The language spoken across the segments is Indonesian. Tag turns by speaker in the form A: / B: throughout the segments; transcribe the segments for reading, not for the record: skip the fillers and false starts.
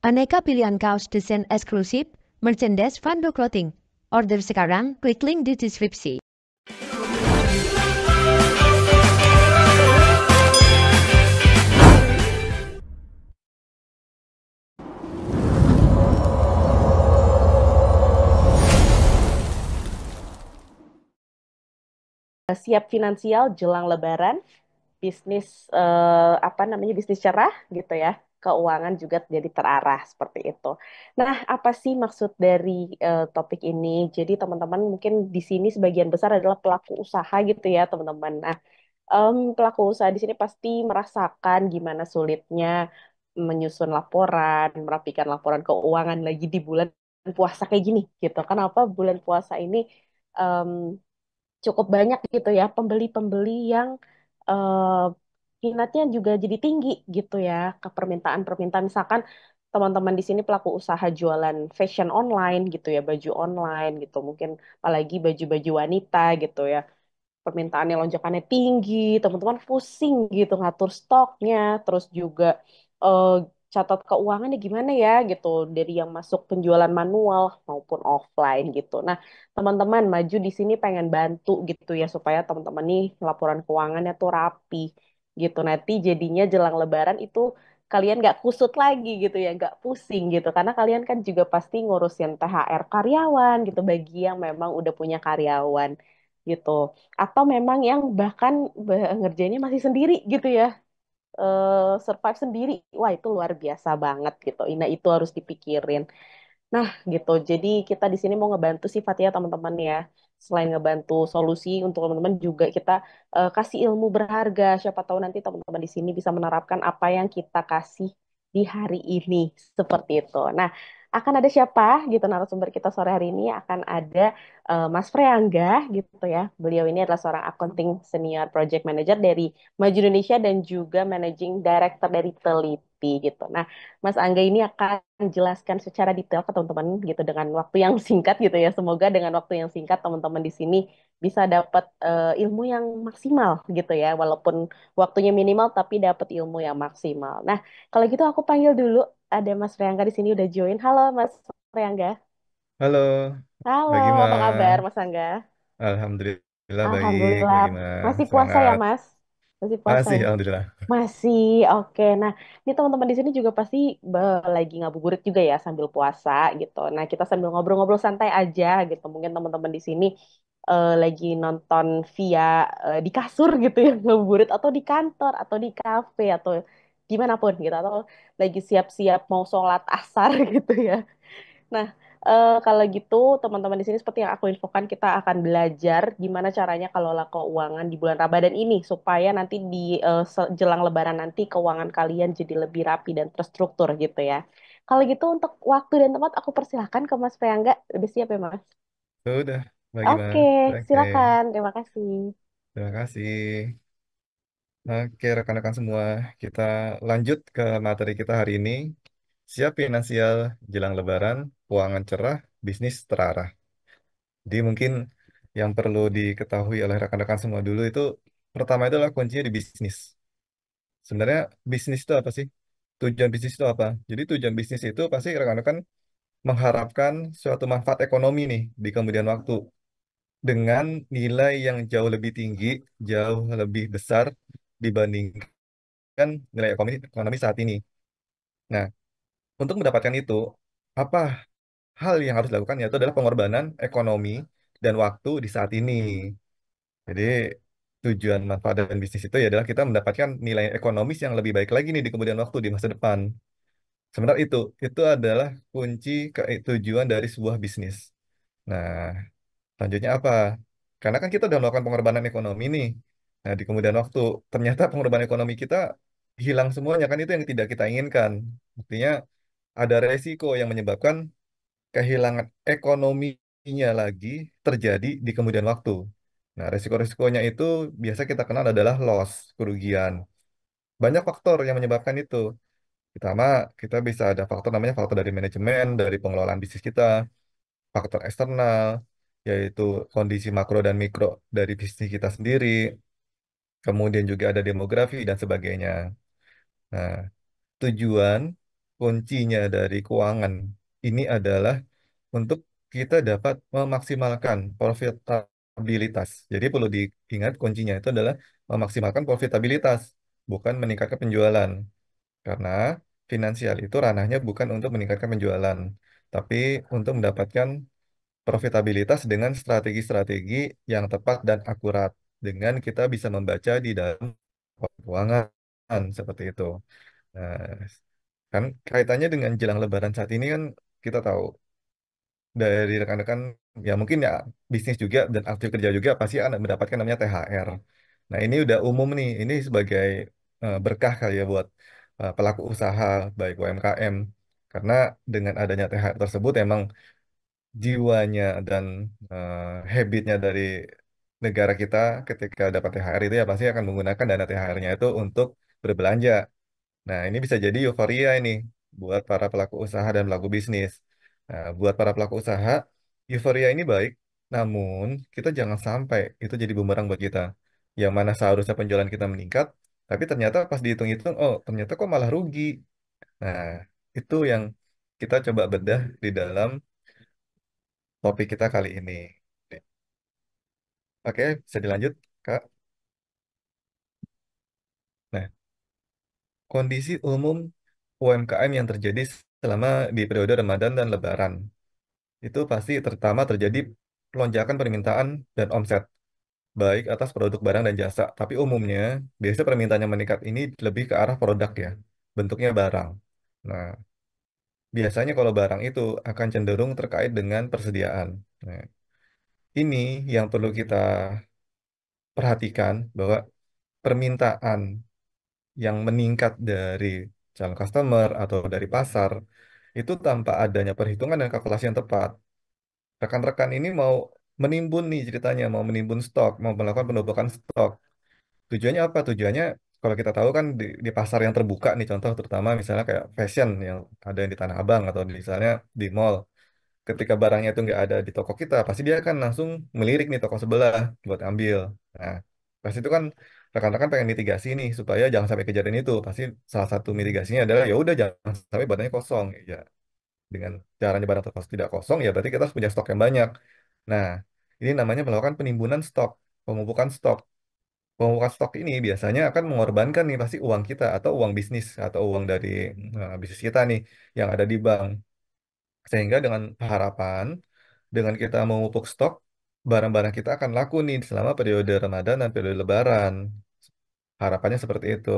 A: Aneka pilihan kaos desain eksklusif, merchandise Fando Clothing. Order sekarang, klik link di deskripsi.
B: Siap finansial jelang Lebaran, bisnis apa namanya bisnis cerah gitu ya, keuangan juga jadi terarah seperti itu. Nah, apa sih maksud dari topik ini? Jadi teman-teman mungkin di sini sebagian besar adalah pelaku usaha gitu ya teman-teman. Nah, pelaku usaha di sini pasti merasakan gimana sulitnya menyusun laporan, merapikan laporan keuangan lagi di bulan puasa kayak gini gitu. Kenapa bulan puasa ini em, cukup banyak gitu ya pembeli-pembeli yang eh, minatnya juga jadi tinggi gitu ya ke permintaan-permintaan misalkan teman-teman di sini pelaku usaha jualan fashion online gitu ya baju online gitu mungkin apalagi baju-baju wanita gitu ya permintaannya lonjakannya tinggi, teman-teman pusing gitu ngatur stoknya, terus juga eh, catat keuangannya gimana ya gitu dari yang masuk penjualan manual maupun offline gitu. Nah, teman-teman maju di sini pengen bantu gitu ya supaya teman-teman nih laporan keuangannya tuh rapi gitu. Nanti jadinya jelang Lebaran itu kalian nggak kusut lagi gitu ya, nggak pusing gitu. Karena kalian kan juga pasti ngurusin THR karyawan gitu bagi yang memang udah punya karyawan gitu atau memang yang bahkan ngerjainnya masih sendiri gitu ya survive sendiri wah itu luar biasa banget gitu nah itu harus dipikirin nah gitu jadi kita di sini mau ngebantu sifatnya teman-teman ya selain ngebantu solusi untuk teman-teman juga kita kasih ilmu berharga siapa tahu nanti teman-teman di sini bisa menerapkan apa yang kita kasih di hari ini seperti itu nah akan ada siapa gitu narasumber kita sore hari ini akan ada Mas Freangga gitu ya. Beliau ini adalah seorang accounting senior project manager dari Maju Indonesia dan juga managing director dari Teliti gitu. Nah, Mas Angga ini akan jelaskan secara detail ke teman-teman gitu dengan waktu yang singkat gitu ya. Semoga dengan waktu yang singkat teman-teman di sini bisa dapat ilmu yang maksimal gitu ya. Walaupun waktunya minimal tapi dapat ilmu yang maksimal. Nah, kalau gitu aku panggil dulu ada Mas Freangga di sini udah join. Halo Mas Freangga.
C: Halo,
B: Halo,
C: Bagi
B: apa kabar
C: Mas.
B: Mas Angga?
C: Alhamdulillah baik,
B: Alhamdulillah.
C: Bagi
B: Masih puasa ya,
C: Semangat.
B: Mas? Masih puasa
C: Masih,
B: ya?
C: Alhamdulillah.
B: Masih, oke. Nah, ini teman-teman di sini juga pasti lagi ngabuburit juga ya sambil puasa gitu. Nah, kita sambil ngobrol-ngobrol santai aja gitu. Mungkin teman-teman di sini lagi nonton via di kasur gitu ya, ngabuburit atau di kantor atau di kafe atau dimanapun gitu atau lagi siap-siap mau sholat asar gitu ya. Nah, kalau gitu teman-teman di sini seperti yang aku infokan kita akan belajar gimana caranya kelola keuangan di bulan Ramadan ini supaya nanti di jelang Lebaran nanti keuangan kalian jadi lebih rapi dan terstruktur gitu ya. Kalau gitu untuk waktu dan tempat aku persilahkan ke Mas Priangga. Udah siap ya Mas?
C: Sudah, Bagi
B: Oke,
C: Mas. Oke,
B: silakan. Terima kasih.
C: terima kasih. Oke, rekan-rekan semua. Kita lanjut ke materi kita hari ini. Siap finansial jelang Lebaran, keuangan cerah, bisnis terarah. Jadi mungkin yang perlu diketahui oleh rekan-rekan semua dulu itu, pertama itu adalah kuncinya di bisnis. Sebenarnya bisnis itu apa sih? Tujuan bisnis itu apa? Jadi tujuan bisnis itu pasti rekan-rekan mengharapkan suatu manfaat ekonomi nih di kemudian waktu dengan nilai yang jauh lebih tinggi, jauh lebih besar dibandingkan nilai ekonomi saat ini. Nah, untuk mendapatkan itu, apa hal yang harus dilakukan yaitu adalah pengorbanan ekonomi dan waktu di saat ini. Jadi tujuan manfaat dan bisnis itu ya adalah kita mendapatkan nilai ekonomis yang lebih baik lagi nih di kemudian waktu di masa depan. Sebenarnya itu adalah kunci tujuan dari sebuah bisnis. Nah, selanjutnya apa? Karena kan kita udah melakukan pengorbanan ekonomi nih. Nah, di kemudian waktu, ternyata pengorbanan ekonomi kita hilang semuanya, kan itu yang tidak kita inginkan. Artinya ada resiko yang menyebabkan kehilangan ekonominya lagi terjadi di kemudian waktu. Nah, resiko-resikonya itu biasa kita kenal adalah loss, kerugian. Banyak faktor yang menyebabkan itu. Pertama, kita bisa ada faktor namanya faktor dari manajemen, dari pengelolaan bisnis kita, faktor eksternal, yaitu kondisi makro dan mikro dari bisnis kita sendiri, kemudian juga ada demografi dan sebagainya. Nah, tujuan kuncinya dari keuangan ini adalah untuk kita dapat memaksimalkan profitabilitas. Jadi perlu diingat kuncinya itu adalah memaksimalkan profitabilitas, bukan meningkatkan penjualan. Karena finansial itu ranahnya bukan untuk meningkatkan penjualan, tapi untuk mendapatkan profitabilitas dengan strategi-strategi yang tepat dan akurat. Dengan kita bisa membaca di dalam keuangan seperti itu. Nah, kan kaitannya dengan jelang Lebaran saat ini kan kita tahu dari rekan-rekan ya mungkin ya bisnis juga dan aktif kerja juga pasti akan mendapatkan namanya THR. Nah ini udah umum nih, ini sebagai berkah kali ya buat pelaku usaha baik UMKM karena dengan adanya THR tersebut emang jiwanya dan habitnya dari negara kita ketika dapat THR itu ya pasti akan menggunakan dana THR-nya itu untuk berbelanja. Nah, ini bisa jadi euforia ini buat para pelaku usaha dan pelaku bisnis. Nah, buat para pelaku usaha, euforia ini baik, namun kita jangan sampai itu jadi bumerang buat kita. Yang mana seharusnya penjualan kita meningkat, tapi ternyata pas dihitung-hitung, oh ternyata kok malah rugi. Nah, itu yang kita coba bedah di dalam topik kita kali ini. Oke, bisa dilanjut, Kak. Nah, kondisi umum UMKM yang terjadi selama di periode Ramadan dan Lebaran. Itu pasti terutama terjadi lonjakan permintaan dan omset, baik atas produk barang dan jasa. Tapi umumnya, biasanya permintaan yang meningkat ini lebih ke arah produk ya, bentuknya barang. Nah, biasanya kalau barang itu akan cenderung terkait dengan persediaan. Nah, ini yang perlu kita perhatikan bahwa permintaan yang meningkat dari calon customer atau dari pasar itu tanpa adanya perhitungan dan kalkulasi yang tepat. Rekan-rekan ini mau menimbun nih ceritanya, mau menimbun stok, mau melakukan penumpukan stok. Tujuannya apa? Tujuannya kalau kita tahu kan di pasar yang terbuka nih, contoh terutama misalnya kayak fashion yang ada di Tanah Abang atau misalnya di mall. Ketika barangnya itu nggak ada di toko kita, pasti dia akan langsung melirik nih toko sebelah buat ambil. Nah, pasti itu kan rekan-rekan pengen mitigasi nih supaya jangan sampai kejadian itu. Pasti salah satu mitigasinya adalah ya udah jangan sampai barangnya kosong. Ya, dengan caranya barang terkos tidak kosong, ya berarti kita harus punya stok yang banyak. Nah, ini namanya melakukan penimbunan stok, pemupukan stok. Pemupukan stok ini biasanya akan mengorbankan nih pasti uang kita atau uang bisnis atau uang dari bisnis kita nih yang ada di bank. Sehingga dengan harapan, dengan kita memupuk stok, barang-barang kita akan laku nih selama periode Ramadan dan periode Lebaran. Harapannya seperti itu.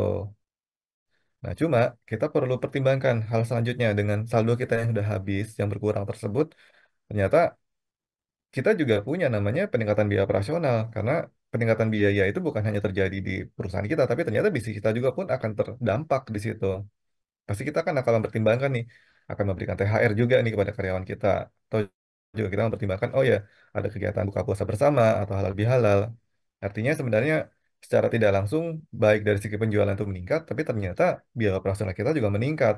C: Nah, cuma kita perlu pertimbangkan hal selanjutnya dengan saldo kita yang sudah habis, yang berkurang tersebut. Ternyata kita juga punya namanya peningkatan biaya operasional karena peningkatan biaya itu bukan hanya terjadi di perusahaan kita, tapi ternyata bisnis kita juga pun akan terdampak di situ. Pasti kita kan akan mempertimbangkan nih, akan memberikan THR juga nih kepada karyawan kita, atau juga kita mempertimbangkan, oh ya, ada kegiatan buka puasa bersama atau halal bihalal. Artinya sebenarnya secara tidak langsung baik dari segi penjualan itu meningkat, tapi ternyata biaya operasional kita juga meningkat.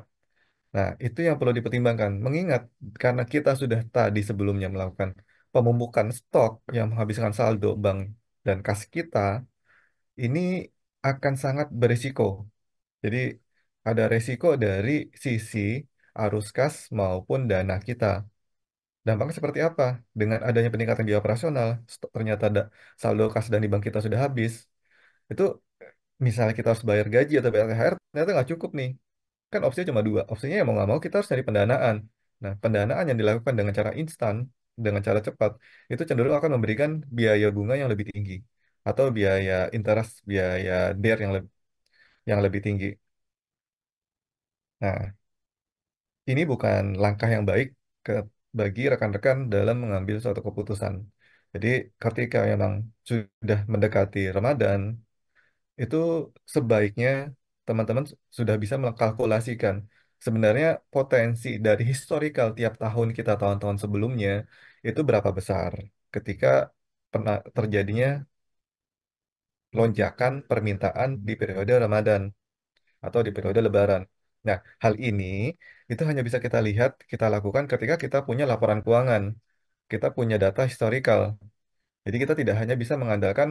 C: Nah, itu yang perlu dipertimbangkan. Mengingat karena kita sudah tadi sebelumnya melakukan pemumpukan stok yang menghabiskan saldo bank dan kas kita, ini akan sangat berisiko. Jadi ada resiko dari sisi arus kas maupun dana kita. Dampaknya seperti apa? Dengan adanya peningkatan biaya operasional, ternyata ada saldo kas dan di bank kita sudah habis. Itu misalnya kita harus bayar gaji atau bayar THR, ternyata nggak cukup nih. Kan opsinya cuma dua. Opsinya ya mau nggak mau kita harus cari pendanaan. Nah, pendanaan yang dilakukan dengan cara instan, dengan cara cepat, itu cenderung akan memberikan biaya bunga yang lebih tinggi. Atau biaya interest, biaya DER yang lebih tinggi. Nah, ini bukan langkah yang baik bagi rekan-rekan dalam mengambil suatu keputusan. Jadi ketika memang sudah mendekati Ramadan, itu sebaiknya teman-teman sudah bisa mengkalkulasikan sebenarnya potensi dari historical tiap tahun kita tahun-tahun sebelumnya itu berapa besar ketika pernah terjadinya lonjakan permintaan di periode Ramadan atau di periode Lebaran. Nah, hal ini itu hanya bisa kita lihat, kita lakukan ketika kita punya laporan keuangan, kita punya data historical. Jadi kita tidak hanya bisa mengandalkan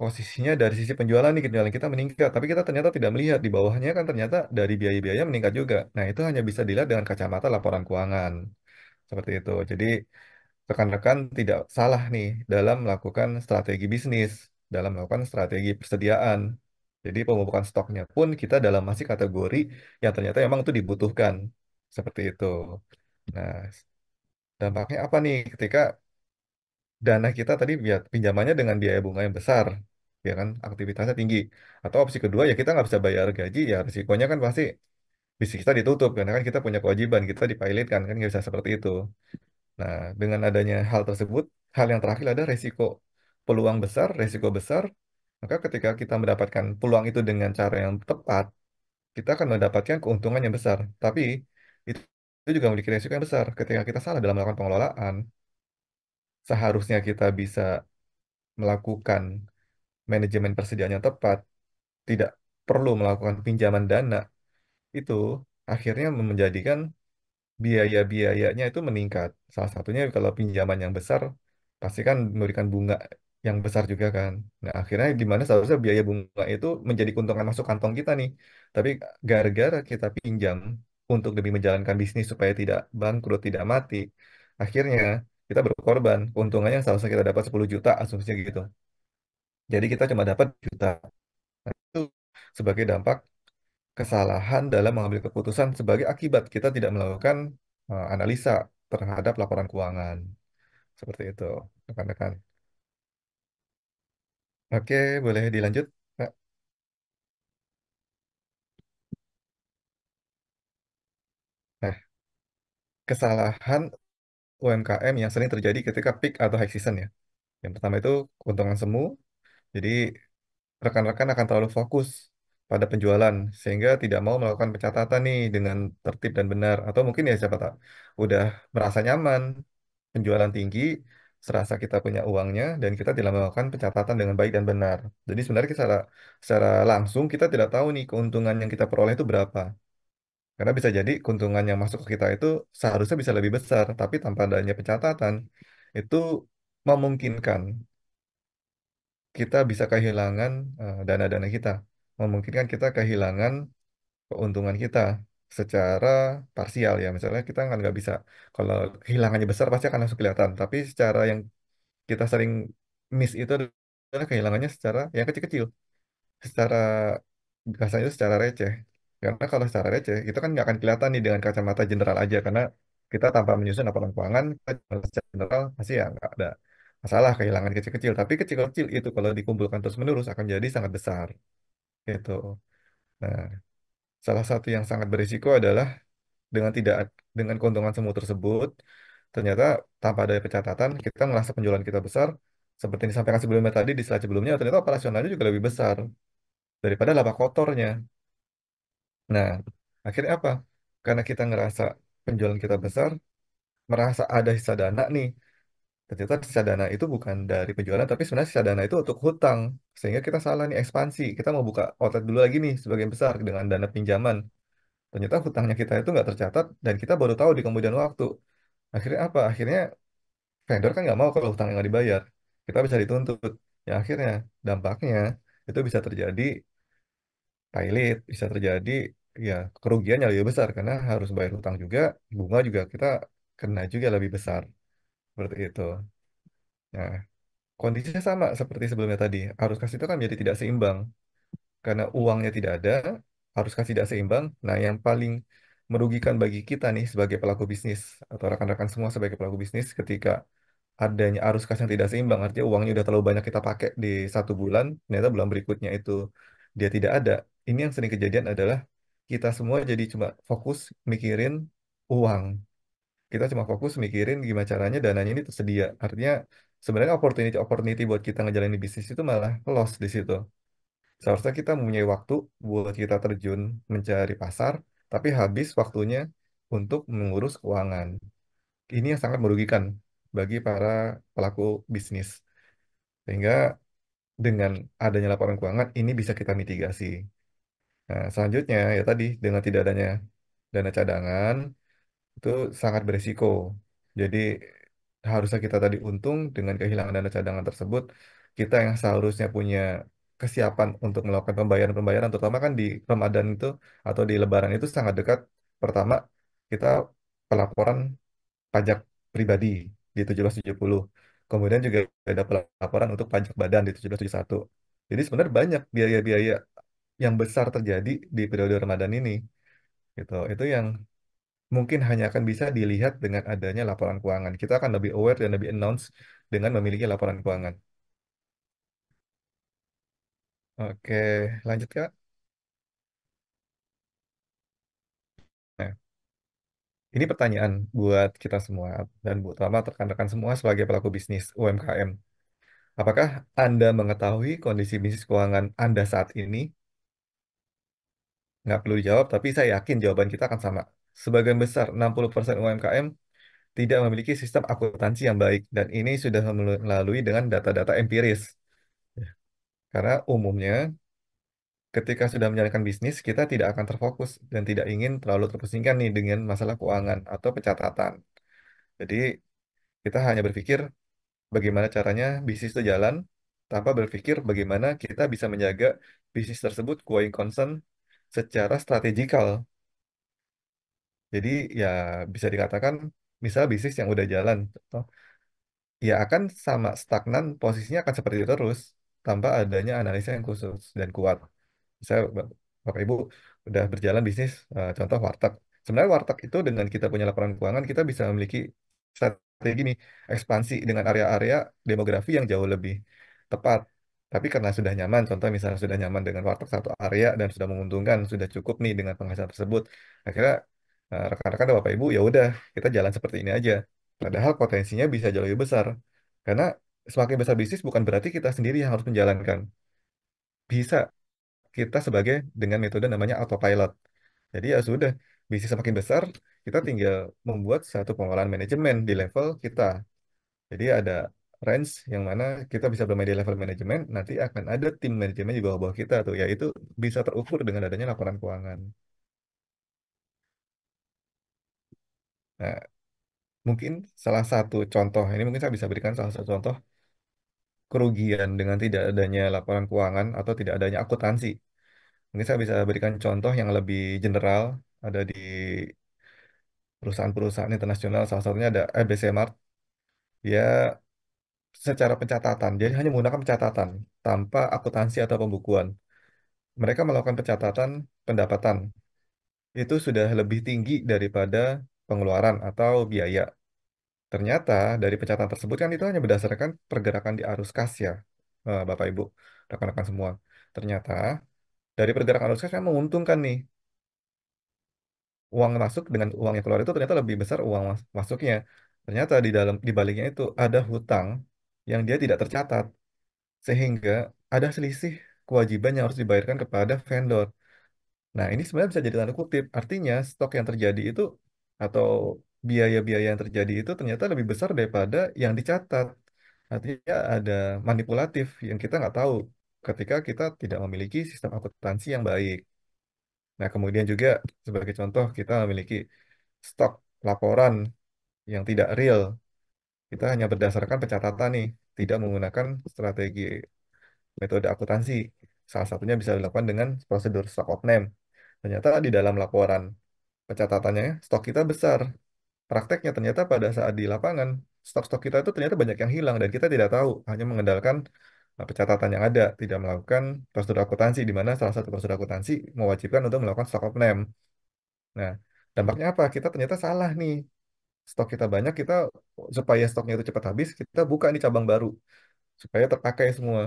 C: posisinya dari sisi penjualan nih, penjualan kita meningkat, tapi kita ternyata tidak melihat di bawahnya kan ternyata dari biaya-biaya meningkat juga. Nah, itu hanya bisa dilihat dengan kacamata laporan keuangan. Seperti itu. Jadi, rekan-rekan tidak salah nih dalam melakukan strategi bisnis, dalam melakukan strategi persediaan. Jadi, pemupukan stoknya pun kita dalam masih kategori yang ternyata memang itu dibutuhkan. Seperti itu. Nah, dampaknya apa nih ketika dana kita tadi pinjamannya dengan biaya bunga yang besar, ya kan, aktivitasnya tinggi. Atau opsi kedua ya kita nggak bisa bayar gaji, ya risikonya kan pasti bisnis kita ditutup karena kan kita punya kewajiban, kita dipilotkan kan nggak bisa seperti itu. Nah, dengan adanya hal tersebut, hal yang terakhir ada resiko peluang besar, resiko besar. Maka ketika kita mendapatkan peluang itu dengan cara yang tepat, kita akan mendapatkan keuntungan yang besar. Tapi itu itu juga memiliki resiko yang besar. Ketika kita salah dalam melakukan pengelolaan, seharusnya kita bisa melakukan manajemen persediaan yang tepat, tidak perlu melakukan pinjaman dana, itu akhirnya menjadikan biaya-biayanya itu meningkat. Salah satunya kalau pinjaman yang besar, pasti kan memberikan bunga yang besar juga kan. Nah, akhirnya di mana seharusnya biaya bunga itu menjadi keuntungan masuk kantong kita nih. Tapi gara-gara kita pinjam untuk demi menjalankan bisnis supaya tidak bangkrut, tidak mati, akhirnya kita berkorban. Keuntungannya seharusnya kita dapat 10 juta, asumsinya gitu. Jadi kita cuma dapat juta. Nah, itu sebagai dampak kesalahan dalam mengambil keputusan sebagai akibat kita tidak melakukan analisa terhadap laporan keuangan. Seperti itu, rekan-rekan. Oke, boleh dilanjut, Kak? Nah, kesalahan UMKM yang sering terjadi ketika peak atau high season ya. Yang pertama itu keuntungan semu. Jadi rekan-rekan akan terlalu fokus pada penjualan sehingga tidak mau melakukan pencatatan nih dengan tertib dan benar. Atau mungkin ya siapa tahu udah merasa nyaman penjualan tinggi, serasa kita punya uangnya dan kita tidak melakukan pencatatan dengan baik dan benar. Jadi sebenarnya secara langsung kita tidak tahu nih keuntungan yang kita peroleh itu berapa. Karena bisa jadi keuntungan yang masuk ke kita itu seharusnya bisa lebih besar, tapi tanpa adanya pencatatan itu memungkinkan kita bisa kehilangan dana-dana kita, memungkinkan kita kehilangan keuntungan kita secara parsial ya. Misalnya kita kan nggak bisa, kalau kehilangannya besar pasti akan langsung kelihatan, tapi secara yang kita sering miss itu adalah kehilangannya secara yang kecil-kecil, secara biasanya itu secara receh. Karena kalau secara receh itu kan nggak akan kelihatan nih dengan kacamata general aja, karena kita tanpa menyusun laporan keuangan kita secara general pasti ya nggak ada masalah kehilangan kecil-kecil. Tapi kecil-kecil itu kalau dikumpulkan terus-menerus akan jadi sangat besar gitu. Nah, salah satu yang sangat berisiko adalah dengan tidak dengan keuntungan semu tersebut, ternyata tanpa ada pencatatan, kita ngerasa penjualan kita besar, seperti yang disampaikan sebelumnya tadi di slide sebelumnya, ternyata operasionalnya juga lebih besar daripada laba kotornya. Nah, akhirnya apa? Karena kita ngerasa penjualan kita besar, merasa ada sisa dana nih. Ternyata sisa dana itu bukan dari penjualan, tapi sebenarnya sisa dana itu untuk hutang. Sehingga kita salah nih ekspansi. Kita mau buka outlet dulu lagi nih sebagian besar dengan dana pinjaman. Ternyata hutangnya kita itu nggak tercatat dan kita baru tahu di kemudian waktu. Akhirnya apa? Akhirnya vendor kan nggak mau kalau hutang yang nggak dibayar. Kita bisa dituntut. Ya akhirnya dampaknya itu bisa terjadi pailit, bisa terjadi ya kerugian yang lebih besar karena harus bayar hutang juga, bunga juga kita kena juga lebih besar. Seperti itu. Nah, kondisinya sama seperti sebelumnya tadi. Arus kas itu kan menjadi tidak seimbang. Karena uangnya tidak ada, arus kas tidak seimbang. Nah, yang paling merugikan bagi kita nih sebagai pelaku bisnis atau rekan-rekan semua sebagai pelaku bisnis ketika adanya arus kas yang tidak seimbang, artinya uangnya udah terlalu banyak kita pakai di satu bulan, ternyata bulan berikutnya itu dia tidak ada. Ini yang sering kejadian adalah kita semua jadi cuma fokus mikirin uang. Kita cuma fokus mikirin gimana caranya dananya ini tersedia. Artinya sebenarnya opportunity buat kita ngejalanin bisnis itu malah loss di situ. Seharusnya kita mempunyai waktu buat kita terjun mencari pasar, tapi habis waktunya untuk mengurus keuangan. Ini yang sangat merugikan bagi para pelaku bisnis. Sehingga dengan adanya laporan keuangan ini bisa kita mitigasi. Nah, selanjutnya ya tadi dengan tidak adanya dana cadangan itu sangat berisiko. Jadi harusnya kita tadi untung dengan kehilangan dana cadangan tersebut kita yang seharusnya punya kesiapan untuk melakukan pembayaran-pembayaran, terutama kan di Ramadan itu atau di Lebaran itu sangat dekat. Pertama, kita pelaporan pajak pribadi di 1770. Kemudian juga ada pelaporan untuk pajak badan di 1771. Jadi sebenarnya banyak biaya-biaya yang besar terjadi di periode Ramadan ini. Gitu. Itu yang mungkin hanya akan bisa dilihat dengan adanya laporan keuangan. Kita akan lebih aware dan lebih announce dengan memiliki laporan keuangan. Oke, lanjut Kak. Nah, ini pertanyaan buat kita semua dan buat terutama rekan-rekan semua sebagai pelaku bisnis UMKM. Apakah Anda mengetahui kondisi bisnis keuangan Anda saat ini? Nggak perlu dijawab, tapi saya yakin jawaban kita akan sama. Sebagian besar, 60% UMKM tidak memiliki sistem akuntansi yang baik, dan ini sudah melalui dengan data-data empiris. Karena umumnya, ketika sudah menjalankan bisnis, kita tidak akan terfokus dan tidak ingin terlalu terpusingkan nih dengan masalah keuangan atau pencatatan. Jadi, kita hanya berpikir bagaimana caranya bisnis itu jalan, tanpa berpikir bagaimana kita bisa menjaga bisnis tersebut going concern secara strategikal. Jadi ya bisa dikatakan misal bisnis yang udah jalan, toh, ya akan sama stagnan posisinya akan seperti itu terus tanpa adanya analisa yang khusus dan kuat. Misalnya Bapak Ibu udah berjalan bisnis, contoh warteg. Sebenarnya warteg itu dengan kita punya laporan keuangan kita bisa memiliki strategi nih ekspansi dengan area-area demografi yang jauh lebih tepat. Tapi karena sudah nyaman, contoh misalnya sudah nyaman dengan warteg satu area dan sudah menguntungkan, sudah cukup nih dengan penghasilan tersebut. Akhirnya rekan-rekan dan Bapak Ibu ya udah kita jalan seperti ini aja. Padahal potensinya bisa jauh lebih besar. Karena semakin besar bisnis bukan berarti kita sendiri yang harus menjalankan. Bisa kita sebagai dengan metode namanya autopilot. Jadi ya sudah, bisnis semakin besar, kita tinggal membuat satu pengelolaan manajemen di level kita. Jadi ada range yang mana kita bisa bermain di level manajemen, nanti akan ada tim manajemen di bawah-bawah kita tuh, yaitu bisa terukur dengan adanya laporan keuangan. Nah, mungkin salah satu contoh, ini mungkin saya bisa berikan salah satu contoh kerugian dengan tidak adanya laporan keuangan atau tidak adanya akuntansi. Mungkin saya bisa berikan contoh yang lebih general, ada di perusahaan-perusahaan internasional, salah satunya ada ABC Mart. Dia secara pencatatan, jadi hanya menggunakan pencatatan tanpa akuntansi atau pembukuan. Mereka melakukan pencatatan pendapatan. Itu sudah lebih tinggi daripada pengeluaran atau biaya. Ternyata dari pencatatan tersebut kan itu hanya berdasarkan pergerakan di arus kas ya, Bapak Ibu, rekan-rekan semua. Ternyata dari pergerakan arus kas kan menguntungkan nih. Uang masuk dengan uang yang keluar itu ternyata lebih besar uang masuknya. Ternyata di dalam di baliknya itu ada hutang yang dia tidak tercatat sehingga ada selisih kewajiban yang harus dibayarkan kepada vendor. Nah, ini sebenarnya bisa jadi tanda kutip. Artinya stok yang terjadi itu atau biaya-biaya yang terjadi itu ternyata lebih besar daripada yang dicatat. Artinya ada manipulatif yang kita nggak tahu ketika kita tidak memiliki sistem akuntansi yang baik. Nah, kemudian juga sebagai contoh kita memiliki stok laporan yang tidak real. Kita hanya berdasarkan pencatatan nih, tidak menggunakan strategi metode akuntansi. Salah satunya bisa dilakukan dengan prosedur stock of name. Ternyata di dalam laporan pencatatannya stok kita besar. Prakteknya ternyata pada saat di lapangan stok-stok kita itu ternyata banyak yang hilang dan kita tidak tahu, hanya mengandalkan pencatatan yang ada, tidak melakukan prosedur akuntansi di mana salah satu prosedur akuntansi mewajibkan untuk melakukan stock of name. Nah, dampaknya apa? Kita ternyata salah nih. Stok kita banyak, kita supaya stoknya itu cepat habis, kita buka nih cabang baru supaya terpakai semua.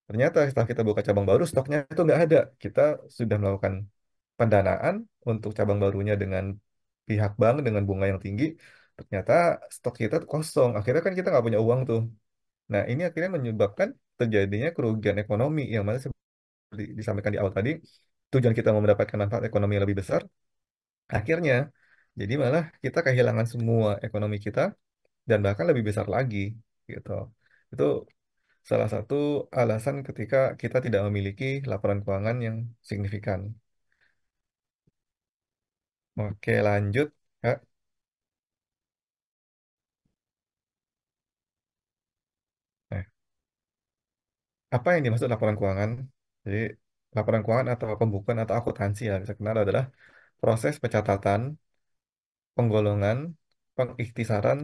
C: Ternyata setelah kita buka cabang baru, stoknya itu nggak ada. Kita sudah melakukan pendanaan untuk cabang barunya dengan pihak bank dengan bunga yang tinggi. Ternyata stok kita tuh kosong. Akhirnya kan kita nggak punya uang tuh. Nah, ini akhirnya menyebabkan terjadinya kerugian ekonomi yang mana seperti disampaikan di awal tadi, tujuan kita mau mendapatkan manfaat ekonomi yang lebih besar, akhirnya jadi malah kita kehilangan semua ekonomi kita dan bahkan lebih besar lagi gitu. Itu salah satu alasan ketika kita tidak memiliki laporan keuangan yang signifikan. Oke, lanjut, Kak. Nah, Apa yang dimaksud laporan keuangan? Jadi, laporan keuangan atau pembukuan atau akuntansi ya, bisa kenal adalah proses pencatatan, penggolongan, pengikhtisaran,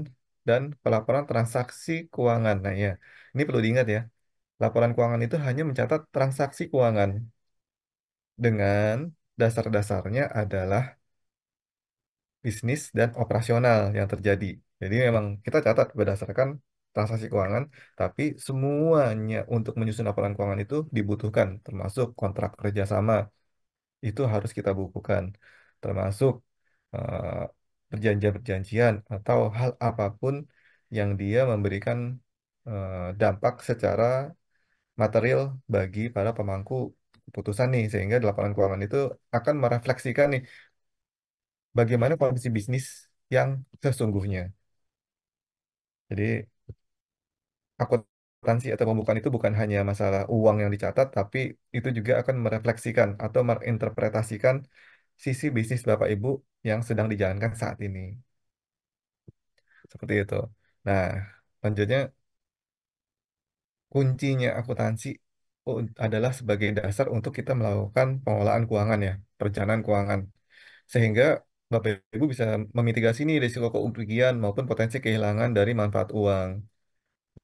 C: dan pelaporan transaksi keuangan. Nah ya, ini perlu diingat ya. Laporan keuangan itu hanya mencatat transaksi keuangan dengan dasar-dasarnya adalah bisnis dan operasional yang terjadi. Jadi memang kita catat berdasarkan transaksi keuangan, tapi semuanya untuk menyusun laporan keuangan itu dibutuhkan, termasuk kontrak kerjasama itu harus kita bukukan, termasuk eh, perjanjian-perjanjian atau hal apapun yang dia memberikan dampak secara material bagi para pemangku keputusan nih, sehingga di laporan keuangan itu akan merefleksikan nih bagaimana kondisi bisnis yang sesungguhnya. Jadi akuntansi atau pembukaan itu bukan hanya masalah uang yang dicatat, tapi itu juga akan merefleksikan atau menginterpretasikan sisi bisnis Bapak Ibu yang sedang dijalankan saat ini. Seperti itu. Nah, lanjutnya kuncinya akuntansi adalah sebagai dasar untuk kita melakukan pengelolaan keuangan ya, perencanaan keuangan. Sehingga Bapak Ibu bisa memitigasi nih risiko kerugian maupun potensi kehilangan dari manfaat uang.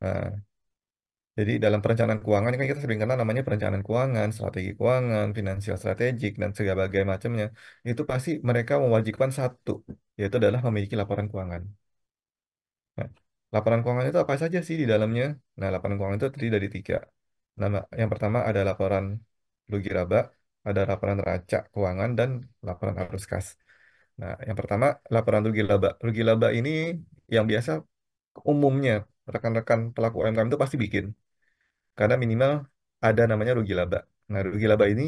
C: Nah, jadi dalam perencanaan keuangan ini kan kita sering kenal namanya perencanaan keuangan, strategi keuangan, finansial strategik, dan segala macamnya. Itu pasti mereka mewajibkan satu, yaitu adalah memiliki laporan keuangan. Nah, laporan keuangan itu apa saja sih di dalamnya? Nah, laporan keuangan itu terdiri dari tiga. Yang pertama ada laporan rugi laba, ada laporan neraca keuangan, dan laporan arus kas. Nah, yang pertama laporan rugi laba. Rugi laba ini yang biasa umumnya rekan-rekan pelaku UMKM itu pasti bikin. Karena minimal ada namanya rugi laba. Nah, rugi laba ini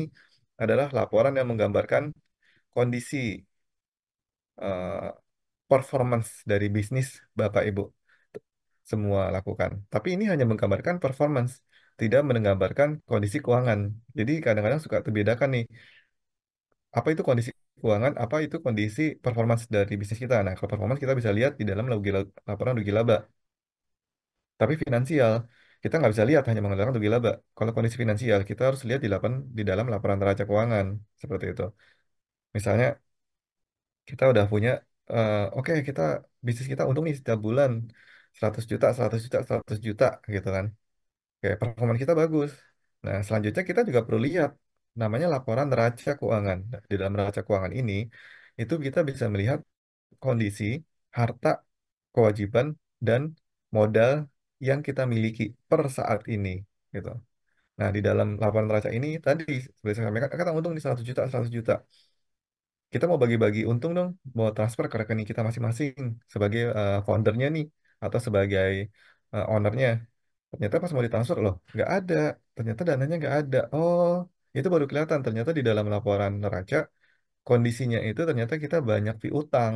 C: adalah laporan yang menggambarkan kondisi eh, performance dari bisnis Bapak Ibu semua lakukan. Tapi ini hanya menggambarkan performance, tidak menggambarkan kondisi keuangan. Jadi kadang-kadang suka terbedakan nih, apa itu kondisi keuangan, apa itu kondisi performance dari bisnis kita. Nah, kalau performance kita bisa lihat di dalam laporan rugi laba. Tapi finansial, kita nggak bisa lihat hanya mengandalkan rugi laba. Kalau kondisi finansial, kita harus lihat di dalam laporan neraca keuangan. Seperti itu. Misalnya, kita udah punya, oke, bisnis kita untung nih setiap bulan 100 juta, 100 juta, 100 juta gitu kan. Oke, performa kita bagus. Nah, selanjutnya kita juga perlu lihat namanya laporan neraca keuangan. Nah, di dalam neraca keuangan ini, itu kita bisa melihat kondisi harta, kewajiban, dan modal yang kita miliki per saat ini. Gitu. Nah, di dalam laporan neraca ini, tadi, seperti saya sampaikan, kita untung di 100 juta, 100 juta. Kita mau bagi-bagi untung dong, mau transfer ke rekening kita masing-masing sebagai foundernya nih, atau sebagai ownernya. Ternyata pas mau ditransfer loh, nggak ada. Ternyata dananya nggak ada. Oh, itu baru kelihatan. Ternyata di dalam laporan neraca, kondisinya itu ternyata kita banyak piutang.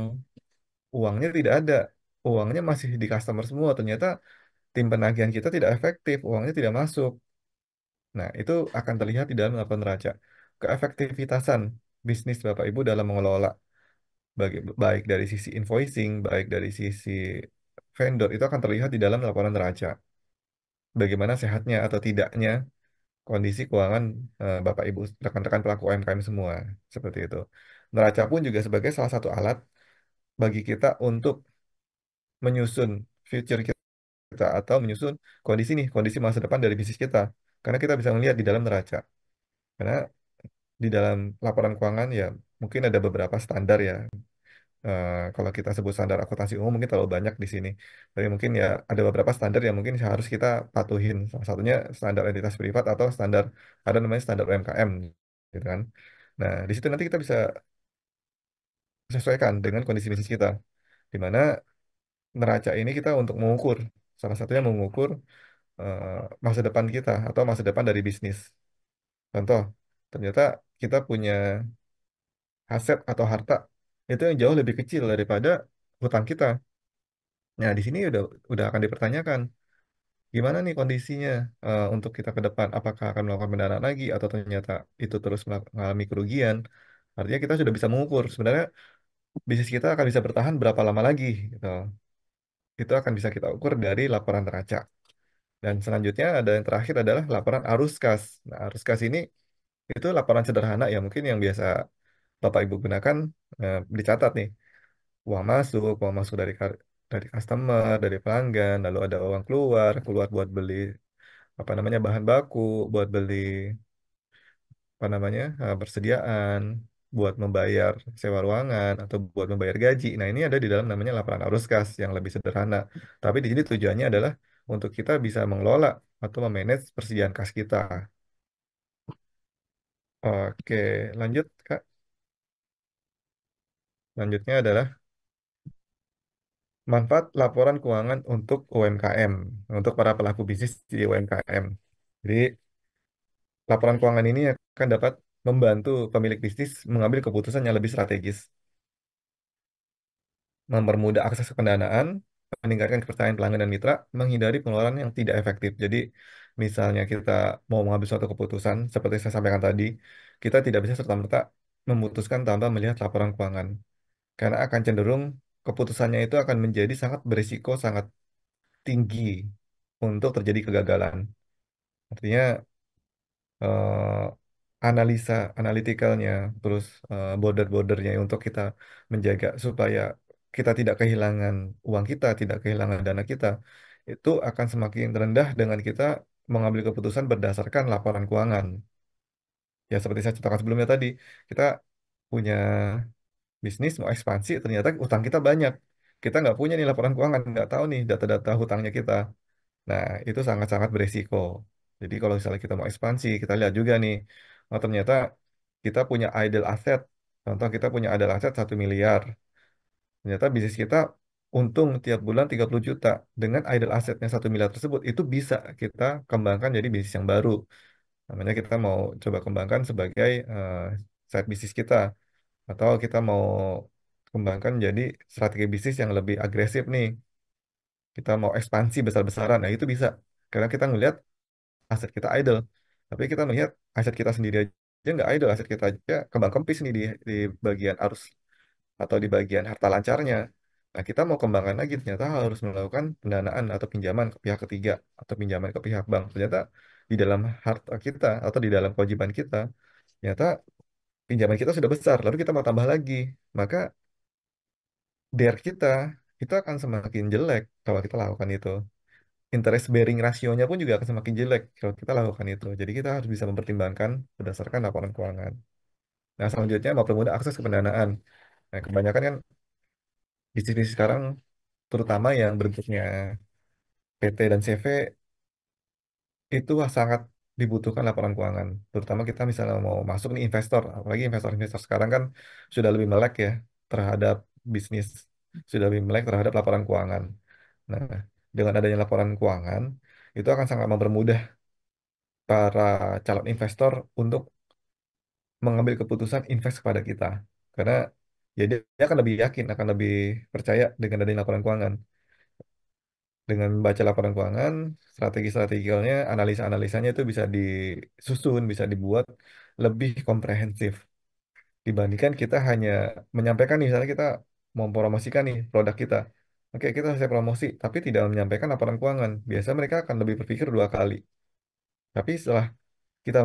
C: Uangnya tidak ada. Uangnya masih di customer semua. Ternyata tim penagihan kita tidak efektif. Uangnya tidak masuk. Nah, itu akan terlihat di dalam laporan neraca. Keefektivitasan bisnis Bapak Ibu dalam mengelola baik dari sisi invoicing, baik dari sisi vendor, itu akan terlihat di dalam laporan neraca. Bagaimana sehatnya atau tidaknya kondisi keuangan Bapak Ibu rekan-rekan pelaku UMKM semua seperti itu. Neraca pun juga sebagai salah satu alat bagi kita untuk menyusun future kita atau menyusun kondisi masa depan dari bisnis kita. Karena kita bisa melihat di dalam neraca. Karena di dalam laporan keuangan ya mungkin ada beberapa standar ya. Kalau kita sebut standar akuntansi umum mungkin terlalu banyak di sini. Tapi mungkin ya ada beberapa standar yang mungkin harus kita patuhin. Salah satunya standar entitas privat atau ada namanya standar UMKM gitu kan. Nah, di situ nanti kita bisa sesuaikan dengan kondisi bisnis kita. Di mana neraca ini kita untuk mengukur, salah satunya mengukur masa depan kita atau masa depan dari bisnis. Contoh, ternyata kita punya aset atau harta itu yang jauh lebih kecil daripada hutang kita. Nah, di sini udah akan dipertanyakan gimana nih kondisinya untuk kita ke depan. Apakah akan melakukan pendanaan lagi atau ternyata itu terus mengalami kerugian? Artinya kita sudah bisa mengukur sebenarnya bisnis kita akan bisa bertahan berapa lama lagi gitu. Itu akan bisa kita ukur dari laporan neraca. Dan selanjutnya ada yang terakhir adalah laporan arus kas. Nah, arus kas ini itu laporan sederhana ya mungkin yang biasa Bapak Ibu gunakan, dicatat nih uang masuk dari customer, dari pelanggan, lalu ada uang keluar, keluar buat beli apa namanya bahan baku, buat beli apa namanya persediaan, buat membayar sewa ruangan atau buat membayar gaji. Nah, ini ada di dalam namanya laporan arus kas yang lebih sederhana. Tapi di sini tujuannya adalah untuk kita bisa mengelola atau memanage persediaan kas kita. Oke, lanjut Kak. Lanjutnya adalah manfaat laporan keuangan untuk UMKM, untuk para pelaku bisnis di UMKM. Jadi, laporan keuangan ini akan dapat membantu pemilik bisnis mengambil keputusan yang lebih strategis, mempermudah akses ke pendanaan, meningkatkan kepercayaan pelanggan dan mitra, menghindari pengeluaran yang tidak efektif. Jadi, misalnya kita mau mengambil suatu keputusan, seperti saya sampaikan tadi, kita tidak bisa serta-merta memutuskan tanpa melihat laporan keuangan. Karena akan cenderung keputusannya itu akan menjadi sangat berisiko, sangat tinggi untuk terjadi kegagalan. Artinya eh, analitikalnya, terus border-bordernya untuk kita menjaga supaya kita tidak kehilangan uang kita, tidak kehilangan dana kita, itu akan semakin rendah dengan kita mengambil keputusan berdasarkan laporan keuangan. Ya seperti saya ceritakan sebelumnya tadi, kita punya bisnis mau ekspansi, ternyata utang kita banyak. Kita nggak punya nih laporan keuangan, nggak tahu nih data-data hutangnya kita. Nah, itu sangat-sangat beresiko. Jadi kalau misalnya kita mau ekspansi, kita lihat juga nih, oh ternyata kita punya idle asset. Contoh kita punya idle asset 1 miliar. Ternyata bisnis kita untung tiap bulan 30 juta. Dengan idle assetnya 1 miliar tersebut, itu bisa kita kembangkan jadi bisnis yang baru. Namanya kita mau coba kembangkan sebagai side bisnis kita. Atau kita mau kembangkan jadi strategi bisnis yang lebih agresif nih. Kita mau ekspansi besar-besaran. Nah, itu bisa. Karena kita ngelihat aset kita idle. Tapi kita melihat aset kita sendiri aja nggak idle, aset kita aja kembang kempis nih di bagian arus atau di bagian harta lancarnya. Nah, kita mau kembangkan lagi, ternyata harus melakukan pendanaan atau pinjaman ke pihak ketiga atau pinjaman ke pihak bank. Ternyata di dalam harta kita atau di dalam kewajiban kita, ternyata pinjaman kita sudah besar, lalu kita mau tambah lagi. Maka DER kita itu akan semakin jelek kalau kita lakukan itu. Interest bearing rasionya pun juga akan semakin jelek kalau kita lakukan itu. Jadi kita harus bisa mempertimbangkan berdasarkan laporan keuangan. Nah, selanjutnya mempermudah akses ke pendanaan. Nah, kebanyakan kan bisnis-bisnis sekarang, terutama yang bentuknya PT dan CV, itu sangat dibutuhkan laporan keuangan. Terutama kita misalnya mau masuk nih investor, apalagi investor-investor sekarang kan sudah lebih melek ya terhadap bisnis, sudah lebih melek terhadap laporan keuangan. Nah, dengan adanya laporan keuangan, itu akan sangat mempermudah para calon investor untuk mengambil keputusan invest kepada kita. Karena ya dia akan lebih yakin, akan lebih percaya dengan adanya laporan keuangan. Dengan membaca laporan keuangan, strategi-strateginya, analisa-analisanya itu bisa disusun, bisa dibuat lebih komprehensif dibandingkan kita hanya menyampaikan nih, misalnya kita mau promosikan nih produk kita. Oke, kita selesai promosi, tapi tidak menyampaikan laporan keuangan. Biasa mereka akan lebih berpikir 2 kali. Tapi setelah kita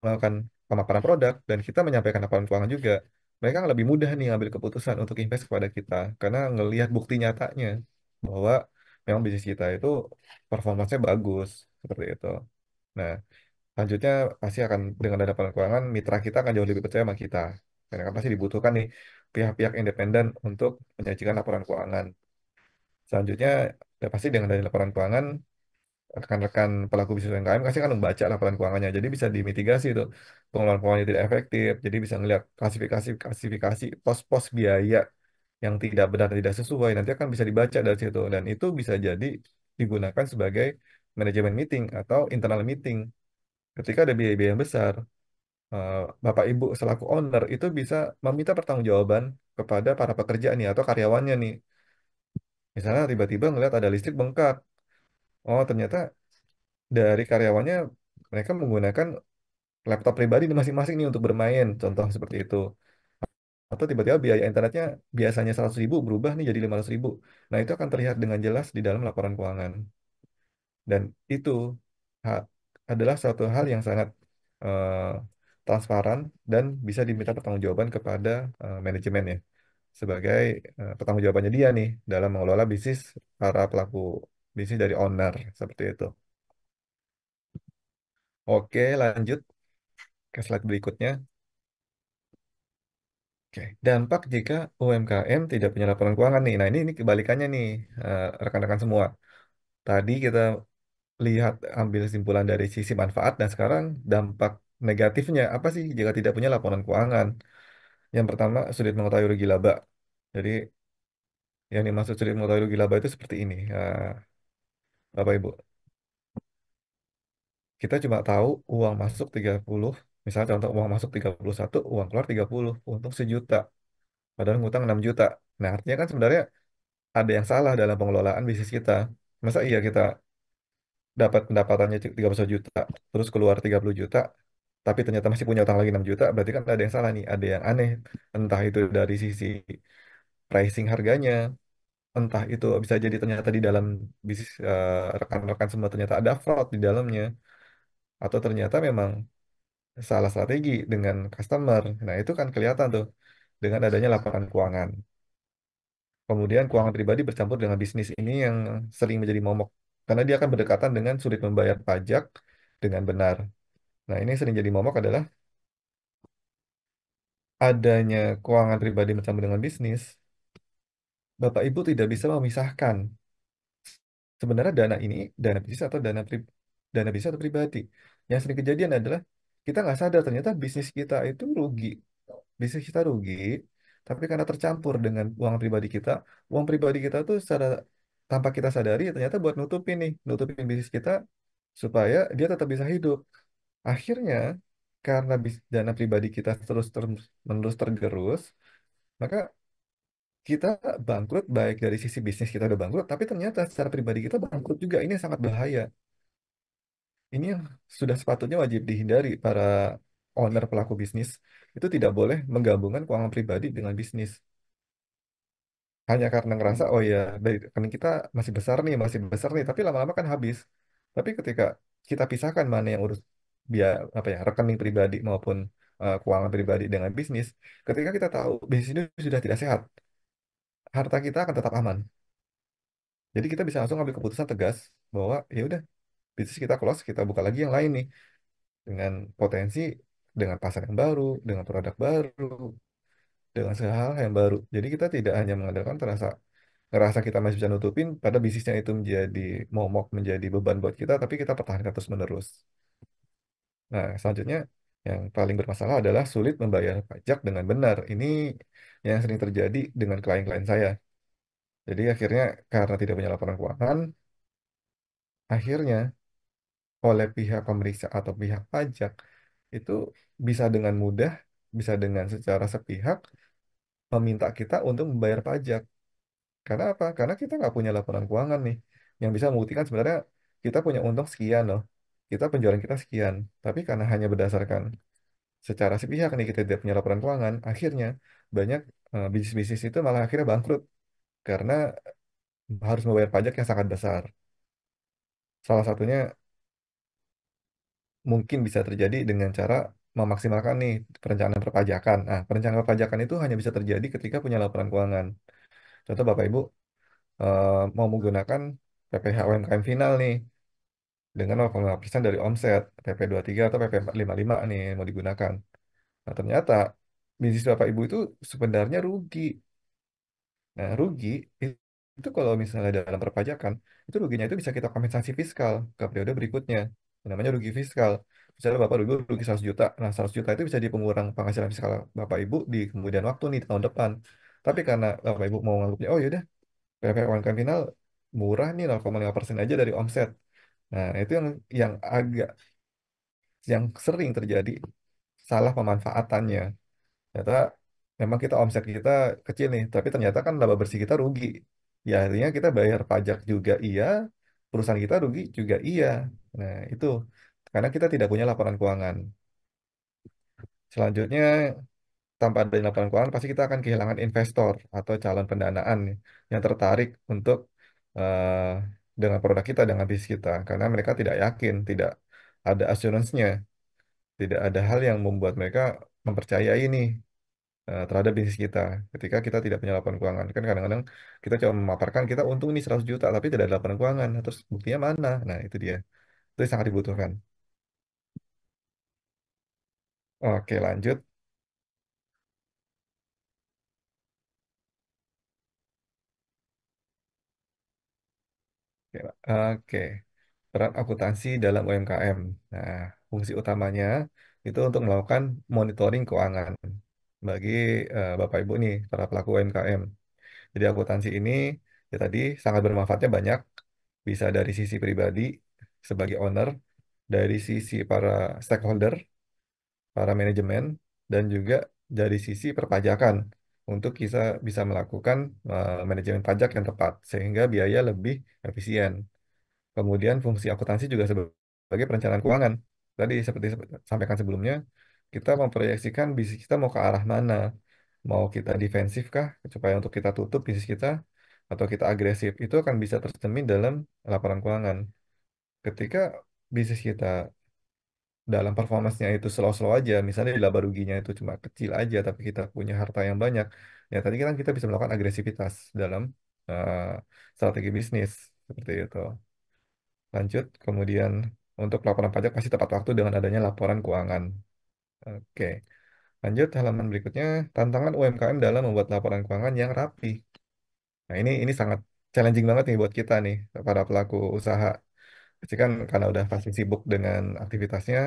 C: melakukan pemaparan produk dan kita menyampaikan laporan keuangan juga, mereka akan lebih mudah nih ngambil keputusan untuk invest kepada kita karena ngelihat bukti nyatanya bahwa memang bisnis kita itu performanya bagus seperti itu. Nah, selanjutnya pasti akan dengan ada laporan keuangan, mitra kita akan jauh lebih percaya sama kita. Karena kan pasti dibutuhkan nih pihak-pihak independen untuk menyajikan laporan keuangan. Selanjutnya, ya pasti dengan adanya laporan keuangan, rekan-rekan pelaku bisnis UMKM pasti kan membaca laporan keuangannya. Jadi bisa dimitigasi itu pengeluaran keuangannya tidak efektif. Jadi bisa melihat klasifikasi pos-pos biaya yang tidak benar dan tidak sesuai. Nanti akan bisa dibaca dari situ dan itu bisa jadi digunakan sebagai manajemen meeting atau internal meeting. Ketika ada biaya-biaya yang besar, eh, Bapak Ibu selaku owner itu bisa meminta pertanggungjawaban kepada para pekerja nih atau karyawannya nih. Misalnya tiba-tiba ngelihat ada listrik bengkak. Oh, ternyata dari karyawannya mereka menggunakan laptop pribadi di masing-masing nih untuk bermain, contoh seperti itu. Atau tiba-tiba biaya internetnya biasanya 100.000 berubah nih jadi 500.000. Nah, itu akan terlihat dengan jelas di dalam laporan keuangan. Dan itu ha- adalah suatu hal yang sangat eh, transparan dan bisa diminta pertanggungjawaban kepada manajemen ya, sebagai pertanggungjawabannya dia nih dalam mengelola bisnis para pelaku bisnis dari owner seperti itu. Oke, lanjut ke slide berikutnya. Oke, dampak jika UMKM tidak punya laporan keuangan nih. Nah, ini kebalikannya nih, rekan-rekan semua. Tadi kita lihat ambil kesimpulan dari sisi manfaat dan sekarang dampak negatifnya apa sih jika tidak punya laporan keuangan? Yang pertama, sulit mengetahui rugi laba. Jadi yang dimaksud sulit mengetahui rugi laba itu seperti ini, Bapak Ibu. Kita cuma tahu uang masuk 30, misalnya contoh uang masuk 31, uang keluar 30, untung 1 juta, padahal ngutang 6 juta. Nah, artinya kan sebenarnya ada yang salah dalam pengelolaan bisnis kita. Masa iya kita dapat pendapatannya 31 juta, terus keluar 30 juta, tapi ternyata masih punya utang lagi 6 juta, berarti kan ada yang salah nih, ada yang aneh. Entah itu dari sisi pricing harganya, entah itu bisa jadi ternyata di dalam bisnis rekan-rekan semua ternyata ada fraud di dalamnya, atau ternyata memang salah strategi dengan customer. Nah, itu kan kelihatan tuh dengan adanya laporan keuangan. Kemudian keuangan pribadi bercampur dengan bisnis ini yang sering menjadi momok karena dia akan berdekatan dengan sulit membayar pajak dengan benar. Nah, ini yang sering jadi momok adalah adanya keuangan pribadi bercampur dengan bisnis. Bapak Ibu tidak bisa memisahkan sebenarnya dana ini dana bisnis atau dana bisnis atau pribadi. Yang sering kejadian adalah kita nggak sadar ternyata bisnis kita itu rugi. Bisnis kita rugi, tapi karena tercampur dengan uang pribadi kita, uang pribadi kita tuh secara tanpa kita sadari ternyata buat nutupin bisnis kita supaya dia tetap bisa hidup. Akhirnya karena dana pribadi kita menerus tergerus, maka kita bangkrut baik dari sisi bisnis kita udah bangkrut, tapi ternyata secara pribadi kita bangkrut juga. Ini yang sangat bahaya. Ini yang sudah sepatutnya wajib dihindari para owner pelaku bisnis. Itu tidak boleh menggabungkan keuangan pribadi dengan bisnis. Hanya karena ngerasa, oh ya, dari rekening kita masih besar nih, tapi lama-lama kan habis. Tapi ketika kita pisahkan mana yang urus biar apa ya rekening pribadi maupun keuangan pribadi dengan bisnis, ketika kita tahu bisnis ini sudah tidak sehat, harta kita akan tetap aman. Jadi kita bisa langsung ambil keputusan tegas bahwa ya udah bisnis kita close, kita buka lagi yang lain nih dengan potensi, dengan pasar yang baru, dengan produk baru, dengan segala hal yang baru. Jadi kita tidak hanya mengandalkan ngerasa kita masih bisa nutupin, pada bisnisnya itu menjadi momok, menjadi beban buat kita, tapi kita pertahankan terus menerus. Nah, selanjutnya yang paling bermasalah adalah sulit membayar pajak dengan benar. Ini yang sering terjadi dengan klien-klien saya. Jadi akhirnya karena tidak punya laporan keuangan, akhirnya oleh pihak pemeriksa atau pihak pajak itu bisa dengan mudah, bisa dengan secara sepihak meminta kita untuk membayar pajak. Karena apa? Karena kita nggak punya laporan keuangan nih yang bisa membuktikan sebenarnya kita punya untung sekian loh. Kita penjualan kita sekian. Tapi karena hanya berdasarkan secara sepihak nih kita tidak punya laporan keuangan, akhirnya banyak bisnis-bisnis itu malah akhirnya bangkrut karena harus membayar pajak yang sangat besar. Salah satunya mungkin bisa terjadi dengan cara memaksimalkan nih perencanaan perpajakan. Nah, perencanaan perpajakan itu hanya bisa terjadi ketika punya laporan keuangan. Contoh Bapak Ibu mau menggunakan PPh UMKM final nih dengan 0,5% dari omset, PP 23 atau PP 55 nih yang mau digunakan. Nah, ternyata bisnis Bapak Ibu itu sebenarnya rugi. Nah, rugi itu kalau misalnya dalam perpajakan, itu ruginya itu bisa kita kompensasi fiskal ke periode berikutnya. Yang namanya rugi fiskal. Misalnya Bapak rugi 100 juta. Nah, 100 juta itu bisa jadi pengurang penghasilan fiskal Bapak Ibu di kemudian waktu nih tahun depan. Tapi karena Bapak Ibu mau nganggapnya, oh yaudah, PP UMKM final murah nih 0,5% aja dari omset. Nah, itu yang agak yang sering terjadi salah pemanfaatannya. Ternyata memang kita omset kita kecil nih, tapi ternyata kan laba bersih kita rugi. Ya artinya kita bayar pajak juga iya, perusahaan kita rugi juga iya. Nah, itu karena kita tidak punya laporan keuangan. Selanjutnya, tanpa adanya laporan keuangan, pasti kita akan kehilangan investor atau calon pendanaan nih, yang tertarik untuk eh, dengan produk kita, dengan bisnis kita, karena mereka tidak yakin, tidak ada assurance-nya, tidak ada hal yang membuat mereka mempercayai ini terhadap bisnis kita. Ketika kita tidak punya laporan keuangan, kan kadang-kadang kita coba memaparkan kita untung nih 100 juta, tapi tidak ada laporan keuangan. Nah, terus buktinya mana? Nah, itu dia. Itu yang sangat dibutuhkan. Oke, lanjut. Oke, oke. Peran akuntansi dalam UMKM. Nah, fungsi utamanya itu untuk melakukan monitoring keuangan bagi Bapak Ibu nih, para pelaku UMKM. Jadi akuntansi ini ya tadi sangat bermanfaatnya banyak. Bisa dari sisi pribadi sebagai owner, dari sisi para stakeholder, para manajemen, dan juga dari sisi perpajakan untuk kita bisa melakukan manajemen pajak yang tepat sehingga biaya lebih efisien. Kemudian fungsi akuntansi juga sebagai perencanaan keuangan. Tadi seperti sampaikan sebelumnya, kita memproyeksikan bisnis kita mau ke arah mana. Mau kita defensif kah, supaya untuk kita tutup bisnis kita, atau kita agresif. Itu akan bisa tercermin dalam laporan keuangan. Ketika bisnis kita dalam performance-nya itu slow-slow aja, misalnya di laba ruginya itu cuma kecil aja, tapi kita punya harta yang banyak, ya tadi kan kita bisa melakukan agresivitas dalam uh, strategi bisnis, seperti itu. Lanjut, kemudian untuk laporan pajak pasti tepat waktu dengan adanya laporan keuangan. Oke, lanjut halaman berikutnya, tantangan UMKM dalam membuat laporan keuangan yang rapi. Nah, ini sangat challenging banget nih buat kita nih, para pelaku usaha. Pasti kan karena udah pasti sibuk dengan aktivitasnya,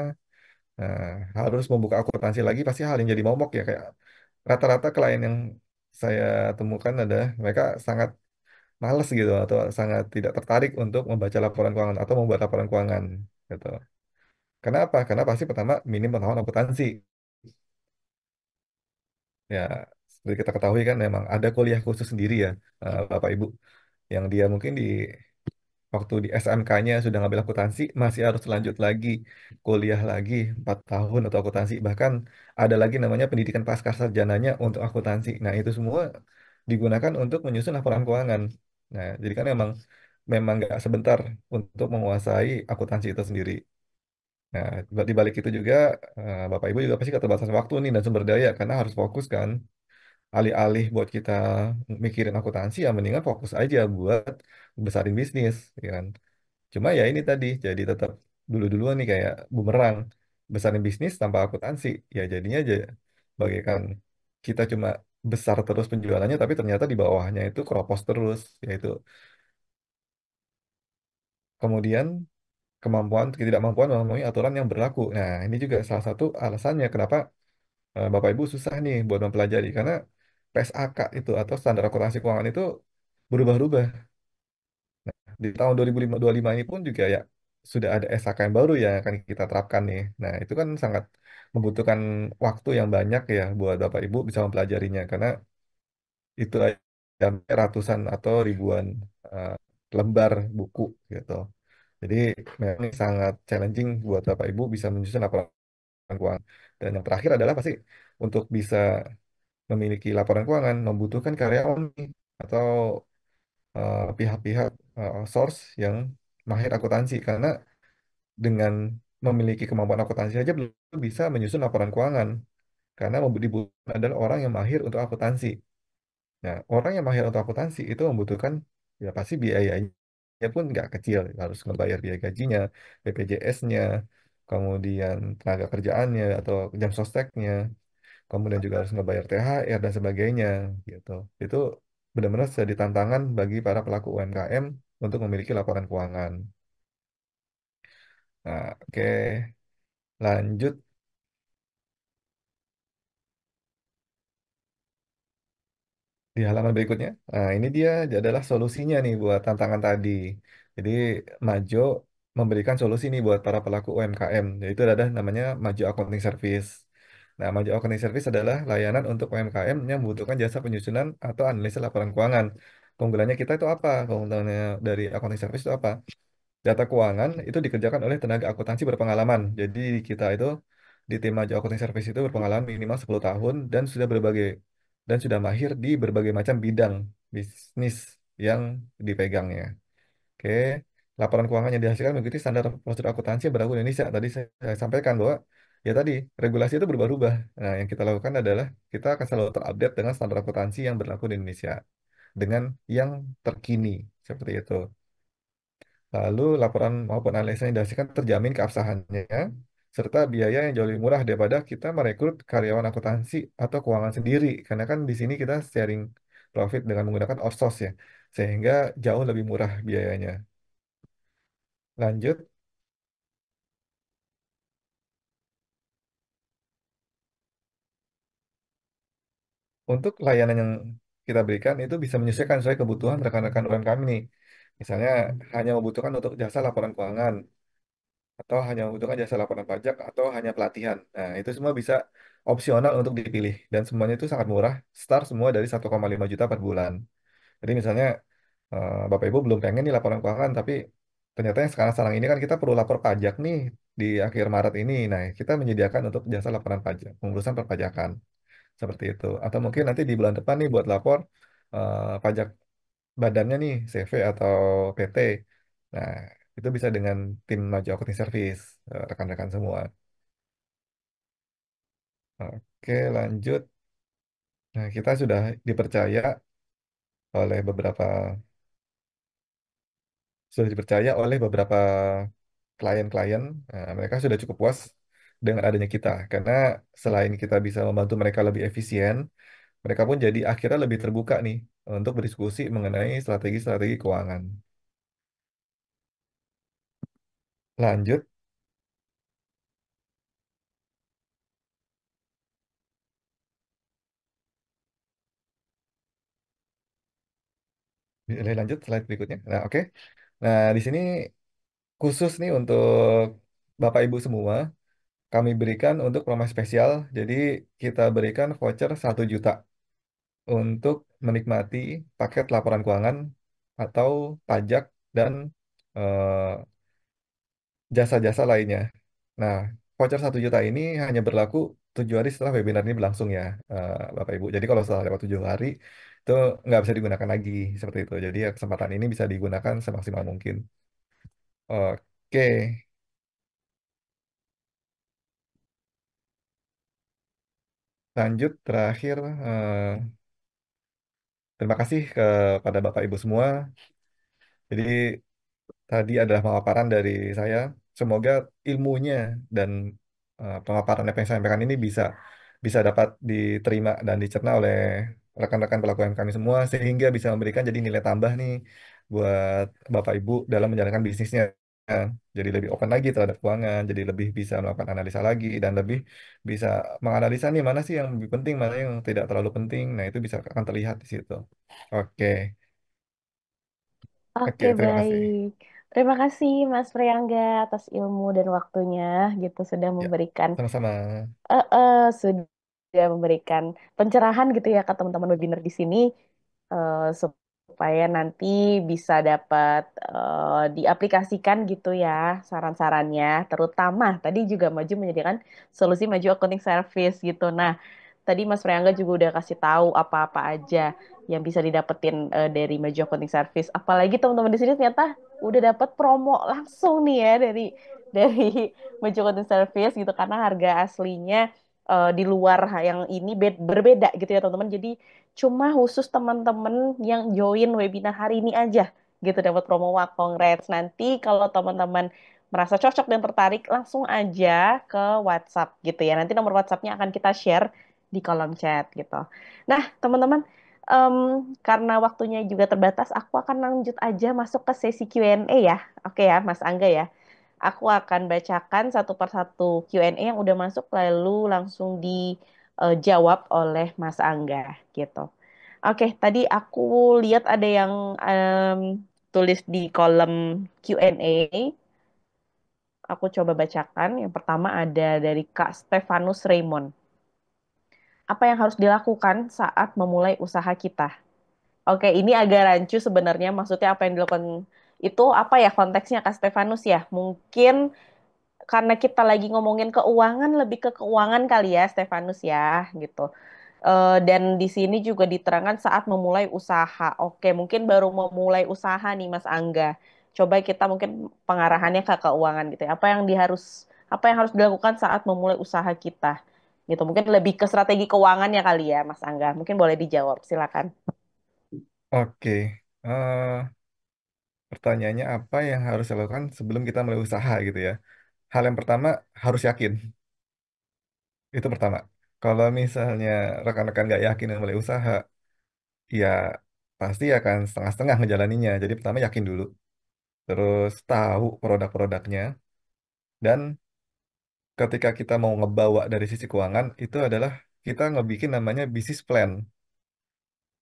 C: nah, harus membuka akuntansi lagi, pasti hal yang jadi momok ya. Kayak rata-rata klien yang saya temukan ada, mereka sangat males gitu, atau sangat tidak tertarik untuk membaca laporan keuangan atau membuat laporan keuangan gitu. Kenapa? Karena pasti pertama minim pengetahuan akuntansi. Ya, seperti kita ketahui kan memang ada kuliah khusus sendiri ya, Bapak Ibu, yang dia mungkin di waktu di SMK-nya sudah ngambil akuntansi, masih harus lanjut lagi, kuliah lagi 4 tahun untuk akuntansi. Bahkan ada lagi namanya pendidikan pasca sarjananya untuk akuntansi. Nah, itu semua digunakan untuk menyusun laporan keuangan. Nah, jadi kan memang memang nggak sebentar untuk menguasai akuntansi itu sendiri. Nah, di balik itu juga Bapak Ibu juga pasti keterbatasan waktu nih dan sumber daya karena harus fokus kan. Alih-alih buat kita mikirin akuntansi ya mendingan fokus aja buat besarin bisnis, ya kan. Cuma ya ini tadi jadi tetap dulu-duluan nih kayak bumerang besarin bisnis tanpa akuntansi. Ya jadinya aja bagaikan kita cuma besar terus penjualannya tapi ternyata di bawahnya itu keropos terus, yaitu kemudian ketidakmampuan memenuhi aturan yang berlaku. Nah, ini juga salah satu alasannya kenapa Bapak Ibu susah nih buat mempelajari karena PSAK itu atau standar akuntansi keuangan itu berubah-ubah. Di tahun 2025 ini pun juga ya sudah ada SAK yang baru ya akan kita terapkan nih. Nah, itu kan sangat membutuhkan waktu yang banyak ya buat Bapak Ibu bisa mempelajarinya karena itu ada ratusan atau ribuan eh, lembar buku gitu. Jadi memang ini sangat challenging buat Bapak Ibu bisa menyusun laporan keuangan. Dan yang terakhir adalah pasti untuk bisa memiliki laporan keuangan membutuhkan karyawan nih, atau pihak-pihak source yang mahir akuntansi karena dengan memiliki kemampuan akuntansi saja belum bisa menyusun laporan keuangan karena dibutuhkan adalah orang yang mahir untuk akuntansi. Nah, orang yang mahir untuk akuntansi itu membutuhkan ya pasti biayanya pun nggak kecil, harus membayar biaya gajinya, BPJS-nya, kemudian tenaga kerjaannya atau jam sosteknya, kemudian juga harus ngebayar THR dan sebagainya gitu. Itu benar-benar jadi tantangan bagi para pelaku UMKM untuk memiliki laporan keuangan. Nah, oke, lanjut di halaman berikutnya. Nah, ini dia adalah solusinya nih buat tantangan tadi. Jadi, Majo memberikan solusi nih buat para pelaku UMKM, yaitu ada namanya Majo Accounting Service. Nah, Majo Accounting Service adalah layanan untuk UMKM yang membutuhkan jasa penyusunan atau analisis laporan keuangan. Keunggulannya kita itu apa? Keunggulannya dari accounting service itu apa? Data keuangan itu dikerjakan oleh tenaga akuntansi berpengalaman. Jadi kita itu di tim Majo Accounting Service itu berpengalaman minimal 10 tahun dan sudah mahir di berbagai macam bidang bisnis yang dipegangnya. Oke, laporan keuangan yang dihasilkan mengikuti standar prosedur akuntansi yang berlaku di Indonesia. Tadi saya sampaikan bahwa ya tadi regulasi itu berubah-ubah. Nah, yang kita lakukan adalah kita akan selalu terupdate dengan standar akuntansi yang berlaku di Indonesia dengan yang terkini seperti itu. Lalu laporan maupun analisa yang dihasilkan terjamin keabsahannya serta biaya yang jauh lebih murah daripada kita merekrut karyawan akuntansi atau keuangan sendiri. Karena kan di sini kita sharing profit dengan menggunakan outsource ya, sehingga jauh lebih murah biayanya. Lanjut, untuk layanan yang kita berikan itu bisa menyesuaikan sesuai kebutuhan rekan-rekan UMKM nih. Misalnya hanya membutuhkan untuk jasa laporan keuangan, atau hanya membutuhkan jasa laporan pajak, atau hanya pelatihan. Nah, itu semua bisa opsional untuk dipilih. Dan semuanya itu sangat murah, start semua dari 1,5 juta per bulan. Jadi misalnya Bapak Ibu belum pengen nih laporan keuangan, tapi ternyata yang sekarang-sekarang ini kan kita perlu lapor pajak nih di akhir Maret ini. Nah, kita menyediakan untuk jasa laporan pajak, pengurusan perpajakan. Seperti itu. Atau mungkin nanti di bulan depan nih buat lapor pajak badannya nih, CV atau PT. Nah, itu bisa dengan tim Maju Accounting Service, rekan-rekan semua. Oke, lanjut. Nah, kita sudah dipercaya oleh beberapa beberapa klien-klien. Nah, mereka sudah cukup puas dengan adanya kita karena selain kita bisa membantu mereka lebih efisien, mereka pun jadi akhirnya lebih terbuka nih untuk berdiskusi mengenai strategi-strategi keuangan. Lanjut, lanjut slide berikutnya. Nah, oke. Nah, di sini khusus nih untuk Bapak Ibu semua, kami berikan untuk promo spesial. Jadi kita berikan voucher 1 juta untuk menikmati paket laporan keuangan atau pajak dan eh, jasa-jasa lainnya. Nah, voucher 1 juta ini hanya berlaku 7 hari setelah webinar ini berlangsung ya, Bapak Ibu. Jadi kalau setelah lewat 7 hari, itu nggak bisa digunakan lagi seperti itu. Jadi ya, kesempatan ini bisa digunakan semaksimal mungkin. Oke, lanjut terakhir. Terima kasih kepada Bapak Ibu semua. Jadi tadi adalah pemaparan dari saya. Semoga ilmunya dan pemaparan apa yang saya sampaikan ini bisa bisa dapat diterima dan dicerna oleh rekan-rekan pelaku kami semua sehingga bisa memberikan jadi nilai tambah nih buat Bapak Ibu dalam menjalankan bisnisnya. Jadi lebih open lagi terhadap keuangan, jadi lebih bisa melakukan analisa lagi dan lebih bisa menganalisa nih mana sih yang lebih penting, mana yang tidak terlalu penting. Nah, itu bisa akan terlihat di situ. Oke,
B: Oke,
C: oke, terima kasih.
B: baik. Terima kasih Mas Priangga atas ilmu dan waktunya gitu sudah
C: Ya,
B: memberikan
C: sama-sama.
B: sudah memberikan pencerahan gitu ya ke teman-teman webinar di sini supaya nanti bisa dapat diaplikasikan gitu ya saran-sarannya. Terutama tadi juga Maju menyediakan solusi Maju Accounting Service gitu. Nah, tadi Mas Priangga juga udah kasih tahu apa-apa aja yang bisa didapetin dari Maju Accounting Service. Apalagi teman-teman di sini ternyata udah dapat promo langsung nih ya dari Maju Accounting Service gitu karena harga aslinya di luar yang ini berbeda gitu ya teman-teman. Jadi cuma khusus teman-teman yang join webinar hari ini aja gitu dapat promo. Wah, congrats. Nanti kalau teman-teman merasa cocok dan tertarik langsung aja ke WhatsApp gitu ya. Nanti nomor WhatsAppnya akan kita share di kolom chat gitu. Nah, teman-teman, em, karena waktunya juga terbatas, aku akan lanjut aja masuk ke sesi Q&A ya. Oke ya, Mas Angga ya. Aku akan bacakan satu persatu Q&A yang udah masuk lalu langsung dijawab oleh Mas Angga gitu. Oke, tadi aku lihat ada yang tulis di kolom Q&A. Aku coba bacakan. Yang pertama ada dari Kak Stefanus Raymond. Apa yang harus dilakukan saat memulai usaha kita? Oke, ini agak rancu sebenarnya. Maksudnya apa yang dilakukan itu apa ya konteksnya Kak Stefanus ya? Mungkin karena kita lagi ngomongin keuangan, lebih ke keuangan kali ya, Stefanus ya, gitu. Dan di sini juga diterangkan saat memulai usaha. Oke, mungkin baru memulai usaha nih, Mas Angga. coba kita mungkin pengarahannya ke keuangan gitu ya. Apa yang harus dilakukan saat memulai usaha kita gitu. Mungkin lebih ke strategi keuangannya kali ya, Mas Angga. Mungkin boleh dijawab, silakan.
C: Oke. Pertanyaannya apa yang harus dilakukan sebelum kita mulai usaha gitu ya. Hal yang pertama harus yakin. Itu pertama. Kalau misalnya rekan-rekan nggak yakin yang mulai usaha, ya pasti akan setengah-setengah ngejalaninnya. Jadi pertama yakin dulu. Terus tahu produk-produknya. Dan ketika kita mau ngebawa dari sisi keuangan, itu adalah kita ngebikin namanya bisnis plan.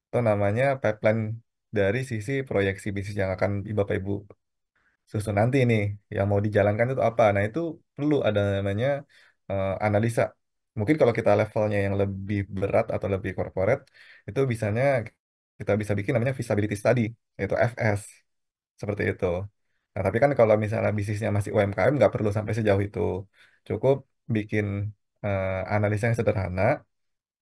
C: Atau namanya pipeline dari sisi proyeksi bisnis yang akan Bapak Ibu susun nanti nih yang mau dijalankan itu apa. Nah, itu perlu ada namanya analisa. Mungkin kalau kita levelnya yang lebih berat atau lebih corporate, itu bisanya kita bisa bikin namanya feasibility study, yaitu FS, seperti itu. Nah, tapi kan kalau misalnya bisnisnya masih UMKM, nggak perlu sampai sejauh itu. Cukup bikin analisa yang sederhana,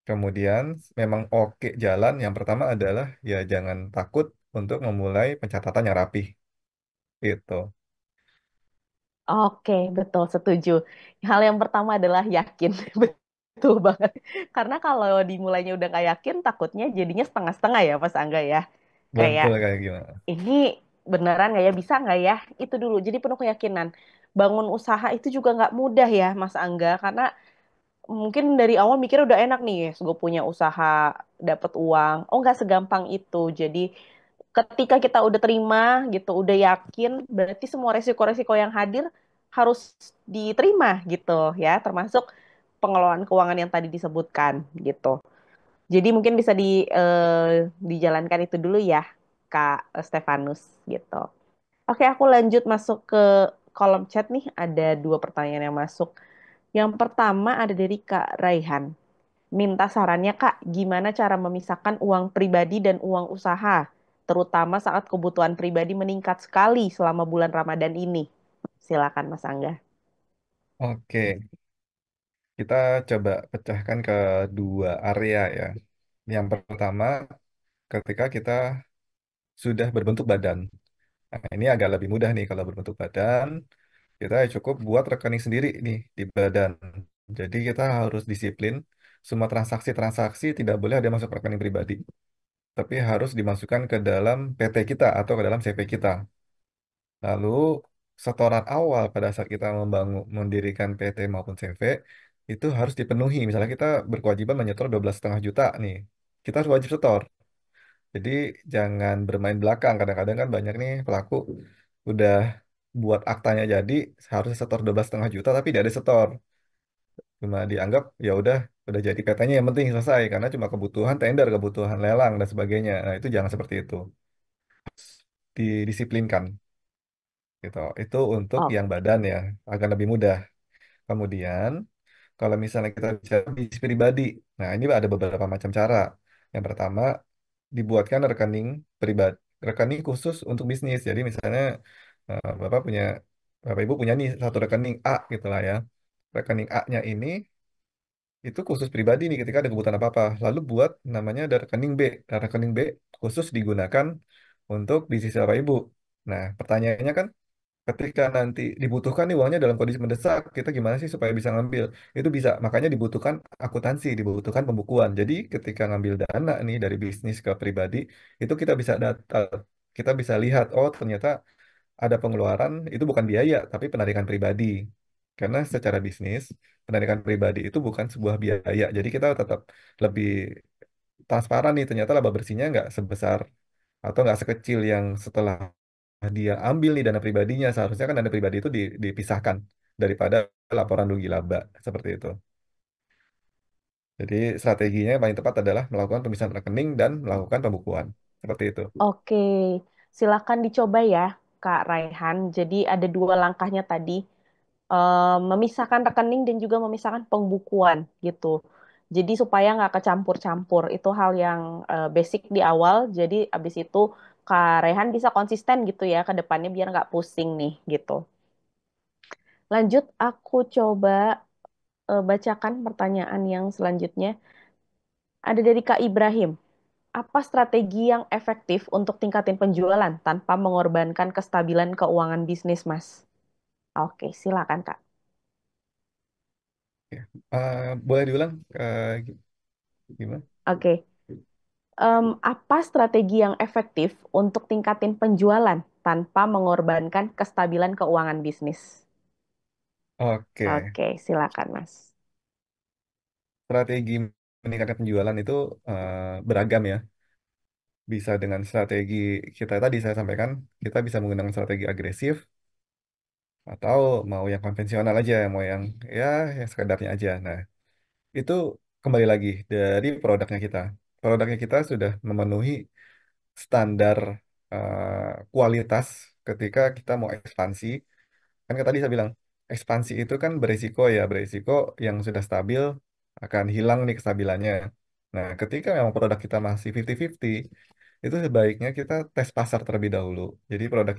C: kemudian memang oke jalan. Yang pertama adalah ya jangan takut untuk memulai pencatatan yang rapih. Itu.
B: Oke, betul, setuju. Hal yang pertama adalah yakin. Betul banget. Karena kalau dimulainya udah nggak yakin, takutnya jadinya setengah-setengah ya, Mas Angga ya. Kayak,
C: Betul kayak gimana?
B: ini beneran nggak ya, bisa nggak ya? Itu dulu, jadi penuh keyakinan. Bangun usaha itu juga nggak mudah ya, Mas Angga. Karena mungkin dari awal mikir udah enak nih, gue punya usaha, dapat uang. Oh, nggak segampang itu. Jadi ketika kita udah terima gitu, udah yakin, berarti semua resiko-resiko yang hadir harus diterima gitu ya, termasuk pengelolaan keuangan yang tadi disebutkan gitu. Jadi mungkin bisa dijalankan itu dulu ya, Kak Stefanus gitu. Oke, aku lanjut masuk ke kolom chat nih, ada dua pertanyaan yang masuk. Yang pertama ada dari Kak Raihan. Minta sarannya Kak, gimana cara memisahkan uang pribadi dan uang usaha, terutama saat kebutuhan pribadi meningkat sekali selama bulan Ramadan ini. Silakan Mas Angga.
C: Oke, kita coba pecahkan ke dua area ya. Yang pertama, ketika kita sudah berbentuk badan. Nah, ini agak lebih mudah nih kalau berbentuk badan. Kita cukup buat rekening sendiri nih di badan. Jadi kita harus disiplin. Semua transaksi-transaksi tidak boleh ada masuk rekening pribadi, tapi harus dimasukkan ke dalam PT kita atau ke dalam CV kita. Lalu setoran awal pada saat kita membangun mendirikan PT maupun CV itu harus dipenuhi. Misalnya kita berkewajiban menyetor 12,5 juta nih, kita harus wajib setor. Jadi jangan bermain belakang. Kadang-kadang kan banyak nih pelaku udah buat aktanya jadi harus setor 12,5 juta tapi tidak ada setor. Cuma dianggap ya udah jadi PT-nya yang penting selesai karena cuma kebutuhan tender, kebutuhan lelang dan sebagainya. Nah, itu jangan seperti itu. Didisiplinkan gitu. Itu untuk
B: Oh,
C: yang badan ya, agar lebih mudah. Kemudian kalau misalnya kita bicara bisnis pribadi, nah ini ada beberapa macam cara. Yang pertama, dibuatkan rekening pribadi, rekening khusus untuk bisnis. Jadi misalnya Bapak punya, Bapak Ibu punya nih satu rekening A gitu lah ya. Rekening A-nya ini itu khusus pribadi nih ketika ada kebutuhan apa-apa. Lalu buat namanya ada rekening B. Nah, rekening B khusus digunakan untuk bisnis Bapak Ibu. Nah, pertanyaannya kan ketika nanti dibutuhkan nih uangnya dalam kondisi mendesak, kita gimana sih supaya bisa ngambil? Itu bisa, makanya dibutuhkan akuntansi, dibutuhkan pembukuan. Jadi ketika ngambil dana nih dari bisnis ke pribadi, itu kita bisa data, kita bisa lihat, oh ternyata ada pengeluaran, itu bukan biaya, tapi penarikan pribadi. Karena secara bisnis, penarikan pribadi itu bukan sebuah biaya. Jadi kita tetap lebih transparan nih, ternyata laba bersihnya nggak sebesar atau nggak sekecil yang setelah dia ambil nih dana pribadinya, seharusnya kan dana pribadi itu dipisahkan daripada laporan rugi laba seperti itu. Jadi strateginya yang paling tepat adalah melakukan pemisahan rekening dan melakukan pembukuan seperti itu.
B: oke. Silakan dicoba ya, Kak Raihan. Jadi ada dua langkahnya tadi. Memisahkan rekening dan juga memisahkan pembukuan gitu. Jadi supaya nggak kecampur-campur. Itu hal yang basic di awal. Jadi abis itu Kak Rehan bisa konsisten gitu ya ke depannya biar nggak pusing nih gitu. Lanjut, aku coba bacakan pertanyaan yang selanjutnya. Ada dari Kak Ibrahim. Apa strategi yang efektif untuk tingkatin penjualan tanpa mengorbankan kestabilan keuangan bisnis, Mas? Oke, silakan, Kak.
C: Boleh diulang gimana?
B: Oke. Apa strategi yang efektif untuk tingkatin penjualan tanpa mengorbankan kestabilan keuangan bisnis?
C: Oke,
B: Oke, silakan, Mas.
C: strategi meningkatkan penjualan itu beragam ya. Bisa dengan strategi kita tadi saya sampaikan, kita bisa menggunakan strategi agresif atau mau yang konvensional aja, mau ya yang sekedarnya aja. Nah, itu kembali lagi dari produknya kita. Produknya kita sudah memenuhi standar kualitas ketika kita mau ekspansi. Kan tadi saya bilang, ekspansi itu kan beresiko ya, beresiko yang sudah stabil akan hilang nih kestabilannya. Nah, ketika memang produk kita masih 50-50, itu sebaiknya kita tes pasar terlebih dahulu. Jadi produk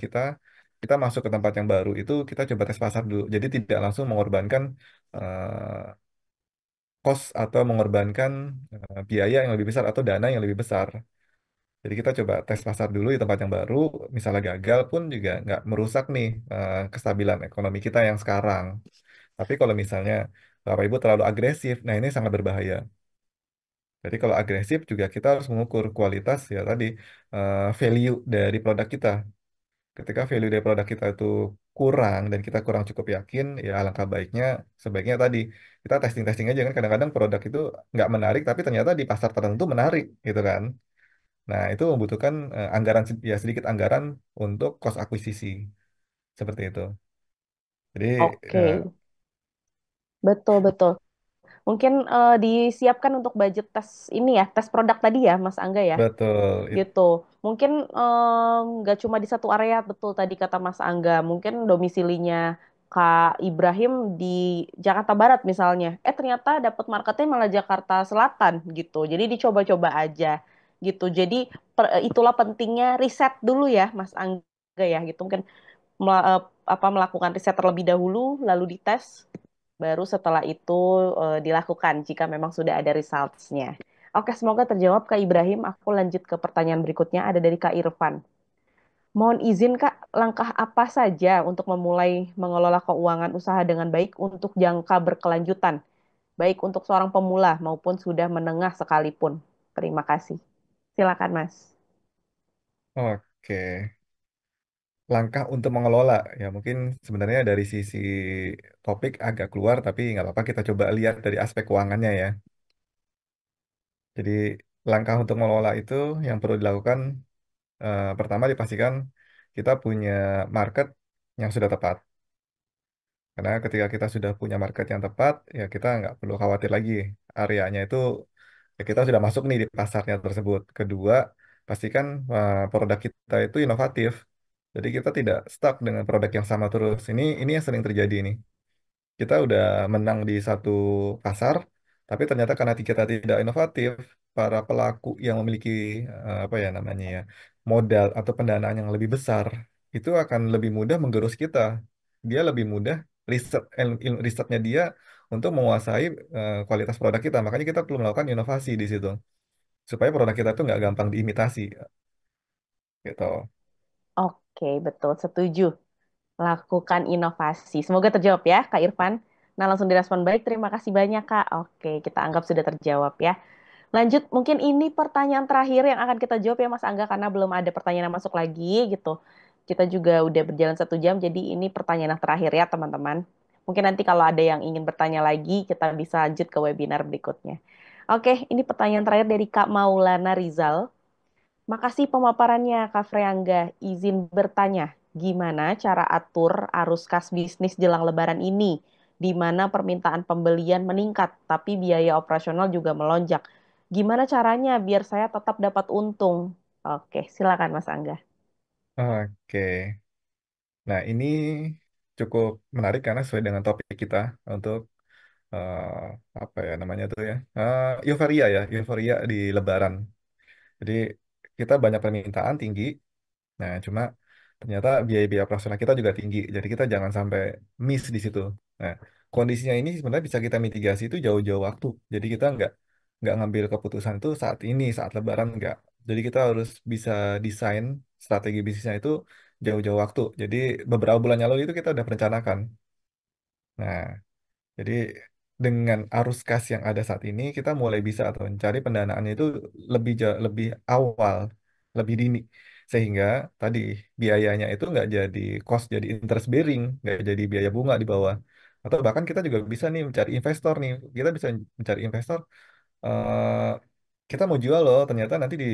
C: kita masuk ke tempat yang baru, itu kita coba tes pasar dulu. Jadi tidak langsung mengorbankan cost atau mengorbankan biaya yang lebih besar atau dana yang lebih besar. Jadi kita coba tes pasar dulu di tempat yang baru, misalnya gagal pun juga nggak merusak nih kestabilan ekonomi kita yang sekarang. Tapi kalau misalnya Bapak Ibu terlalu agresif, nah ini sangat berbahaya. Jadi kalau agresif juga kita harus mengukur kualitas ya tadi value dari produk kita. Ketika value dari produk kita itu kurang dan kita kurang cukup yakin, ya alangkah baiknya sebaiknya tadi kita testing-testing aja kan kadang-kadang produk itu nggak menarik tapi ternyata di pasar tertentu menarik gitu kan. Nah, itu membutuhkan anggaran ya sedikit anggaran untuk cost akuisisi seperti itu. Jadi
B: Oke, betul betul. Mungkin disiapkan untuk budget tes ini ya, tes produk tadi ya, Mas Angga ya.
C: betul
B: Gitu. Mungkin nggak cuma di satu area, betul tadi kata Mas Angga. Mungkin domisilinya Kak Ibrahim di Jakarta Barat misalnya. Ternyata dapat marketnya malah Jakarta Selatan gitu. Jadi dicoba-coba aja gitu. Jadi itulah pentingnya riset dulu ya, Mas Angga ya. Gitu mungkin melakukan riset terlebih dahulu, lalu dites, baru setelah itu dilakukan jika memang sudah ada results-nya. Oke, semoga terjawab Kak Ibrahim. Aku lanjut ke pertanyaan berikutnya, ada dari Kak Irfan. Mohon izin Kak, langkah apa saja untuk memulai mengelola keuangan usaha dengan baik untuk jangka berkelanjutan, baik untuk seorang pemula maupun sudah menengah sekalipun. Terima kasih. Silakan Mas.
C: oke. Langkah untuk mengelola ya mungkin sebenarnya dari sisi topik agak keluar tapi nggak apa-apa kita coba lihat dari aspek keuangannya ya. Jadi langkah untuk mengelola itu yang perlu dilakukan pertama dipastikan kita punya market yang sudah tepat. Karena ketika kita sudah punya market yang tepat, ya kita nggak perlu khawatir lagi areanya itu ya kita sudah masuk nih di pasarnya tersebut. Kedua, pastikan produk kita itu inovatif. Jadi kita tidak stuck dengan produk yang sama terus. Ini yang sering terjadi nih. Kita udah menang di satu pasar, tapi ternyata karena kita tidak inovatif, para pelaku yang memiliki apa ya namanya ya modal atau pendanaan yang lebih besar itu akan lebih mudah menggerus kita. Dia lebih mudah risetnya dia untuk menguasai kualitas produk kita. Makanya kita perlu melakukan inovasi di situ supaya produk kita tuh nggak gampang diimitasi gitu.
B: Oke, betul. Setuju. Lakukan inovasi. Semoga terjawab ya, Kak Irfan. Nah, langsung direspon baik. Terima kasih banyak, Kak. Oke, kita anggap sudah terjawab ya. Lanjut, mungkin ini pertanyaan terakhir yang akan kita jawab ya, Mas Angga, karena belum ada pertanyaan yang masuk lagi gitu. Kita juga udah berjalan 1 jam, jadi ini pertanyaan yang terakhir ya, teman-teman. Mungkin nanti kalau ada yang ingin bertanya lagi, kita bisa lanjut ke webinar berikutnya. Oke, ini pertanyaan terakhir dari Kak Maulana Rizal. Makasih pemaparannya, Kak Freangga. Izin bertanya, gimana cara atur arus kas bisnis jelang Lebaran ini, di mana permintaan pembelian meningkat, tapi biaya operasional juga melonjak. Gimana caranya biar saya tetap dapat untung? Oke, silakan Mas Angga.
C: Oke. Nah, ini cukup menarik karena sesuai dengan topik kita untuk apa ya namanya tuh ya euforia ya euforia di Lebaran. Jadi kita banyak permintaan tinggi, nah cuma ternyata biaya-biaya operasional kita juga tinggi. Jadi kita jangan sampai miss di situ. Nah kondisinya ini sebenarnya bisa kita mitigasi itu jauh-jauh waktu. Jadi kita nggak ngambil keputusan itu saat ini, saat Lebaran nggak. Jadi kita harus bisa desain strategi bisnisnya itu jauh-jauh waktu. Jadi beberapa bulan yang lalu itu kita udah perencanakan. Nah, jadi dengan arus kas yang ada saat ini, kita mulai bisa atau mencari pendanaannya itu lebih awal, lebih dini, sehingga tadi biayanya itu nggak jadi cost, jadi interest bearing, nggak jadi biaya bunga di bawah. Atau bahkan kita juga bisa nih mencari investor nih, kita bisa mencari investor. eh, kita mau jual loh, ternyata nanti di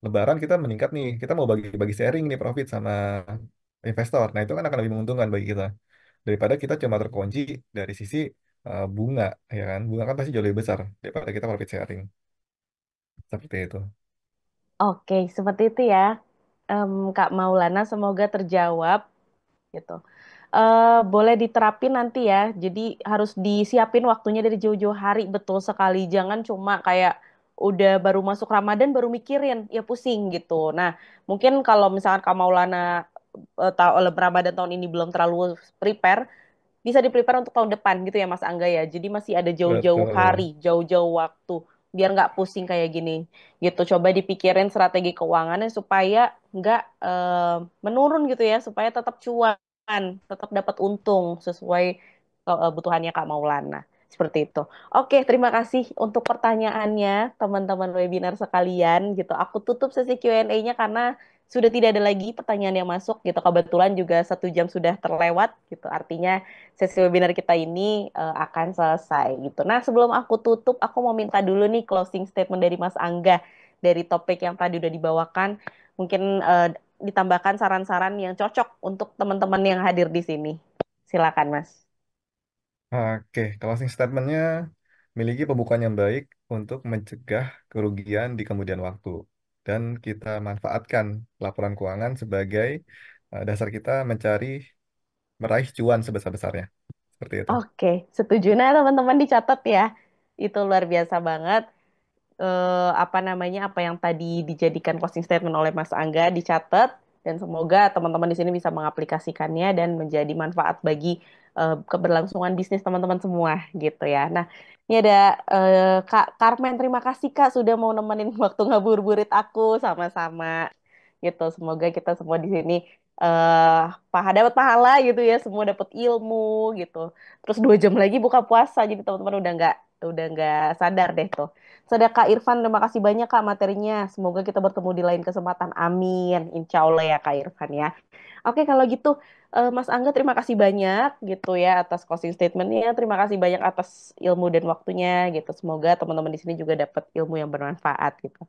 C: Lebaran kita meningkat nih, kita mau bagi-bagi sharing nih profit sama investor. Nah itu kan akan lebih menguntungkan bagi kita daripada kita cuma terkunci dari sisi bunga, ya kan? Bunga kan pasti jauh lebih besar daripada kita profit sharing seperti itu.
B: Oke, seperti itu ya. Kak Maulana, semoga terjawab gitu. Boleh diterapin nanti ya. Jadi harus disiapin waktunya dari jauh-jauh hari, betul sekali. Jangan cuma kayak udah baru masuk Ramadan baru mikirin, ya pusing gitu. Nah, mungkin kalau misalkan Kak Maulana tahu Ramadan tahun ini belum terlalu prepare, bisa di-prepare untuk tahun depan gitu ya Mas Angga ya. Jadi masih ada jauh-jauh
C: Betul.
B: hari, jauh-jauh waktu biar nggak pusing kayak gini gitu. Coba dipikirin strategi keuangannya supaya nggak menurun gitu ya, supaya tetap cuan, tetap dapat untung sesuai kebutuhannya Kak Maulana. Seperti itu. Oke, terima kasih untuk pertanyaannya teman-teman webinar sekalian gitu. Aku tutup sesi Q&A-nya karena sudah tidak ada lagi pertanyaan yang masuk gitu. Kebetulan juga 1 jam sudah terlewat gitu. Artinya sesi webinar kita ini akan selesai gitu. Nah, sebelum aku tutup, aku mau minta dulu nih closing statement dari Mas Angga dari topik yang tadi udah dibawakan. Mungkin ditambahkan saran-saran yang cocok untuk teman-teman yang hadir di sini. Silakan, Mas.
C: Oke, closing statementnya miliki pembukaan yang baik untuk mencegah kerugian di kemudian waktu. Dan kita manfaatkan laporan keuangan sebagai dasar kita meraih cuan sebesar-besarnya. Seperti itu.
B: Oke, setuju. Nah, teman-teman dicatat ya. Itu luar biasa banget. Apa namanya, apa yang tadi dijadikan closing statement oleh Mas Angga dicatat dan semoga teman-teman di sini bisa mengaplikasikannya dan menjadi manfaat bagi keberlangsungan bisnis teman-teman semua gitu ya. Nah, ini ada Kak Karmen, terima kasih Kak sudah mau nemenin waktu ngabuburit aku sama-sama gitu. Semoga kita semua di sini dapat pahala gitu ya, semua dapat ilmu gitu. Terus 2 jam lagi buka puasa, jadi teman-teman udah nggak sadar deh tuh. Sudah Kak Irfan, terima kasih banyak Kak materinya. Semoga kita bertemu di lain kesempatan. Amin. Insya Allah ya Kak Irfan ya. Oke kalau gitu Mas Angga terima kasih banyak gitu ya atas closing statementnya. Terima kasih banyak atas ilmu dan waktunya gitu. Semoga teman-teman di sini juga dapat ilmu yang bermanfaat gitu.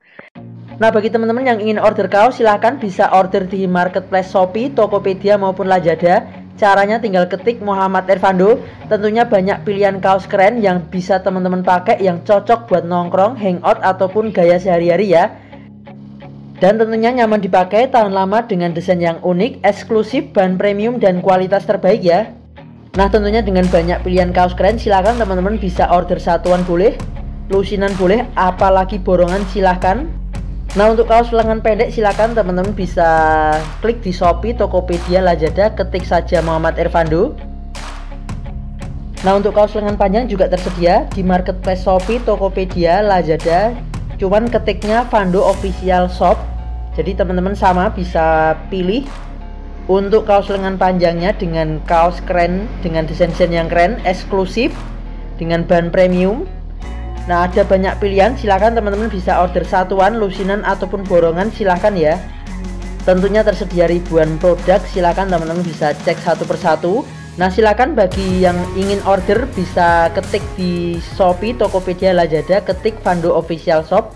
D: Nah, bagi teman-teman yang ingin order kaos, silahkan bisa order di marketplace Shopee, Tokopedia maupun Lazada. Caranya tinggal ketik Muhammad Irfando. Tentunya banyak pilihan kaos keren yang bisa teman-teman pakai, yang cocok buat nongkrong, hangout, ataupun gaya sehari-hari ya. Dan tentunya nyaman dipakai, tahan lama dengan desain yang unik, eksklusif, bahan premium, dan kualitas terbaik ya. Nah, tentunya dengan banyak pilihan kaos keren, silahkan teman-teman bisa order satuan boleh, lusinan boleh, apalagi borongan silahkan. Nah, untuk kaos lengan pendek silakan teman-teman bisa klik di Shopee, Tokopedia, Lazada, ketik saja Muhammad Irfando. Nah, untuk kaos lengan panjang juga tersedia di marketplace Shopee, Tokopedia, Lazada. Cuman ketiknya Fando Official Shop. Jadi teman-teman sama bisa pilih untuk kaos lengan panjangnya dengan kaos keren, dengan desain-desain yang keren, eksklusif, dengan bahan premium. Nah, ada banyak pilihan, silahkan teman-teman bisa order satuan, lusinan, ataupun borongan, silahkan ya. Tentunya tersedia ribuan produk, silahkan teman-teman bisa cek satu persatu. Nah, silahkan bagi yang ingin order bisa ketik di Shopee, Tokopedia, Lazada, ketik Fando Official Shop.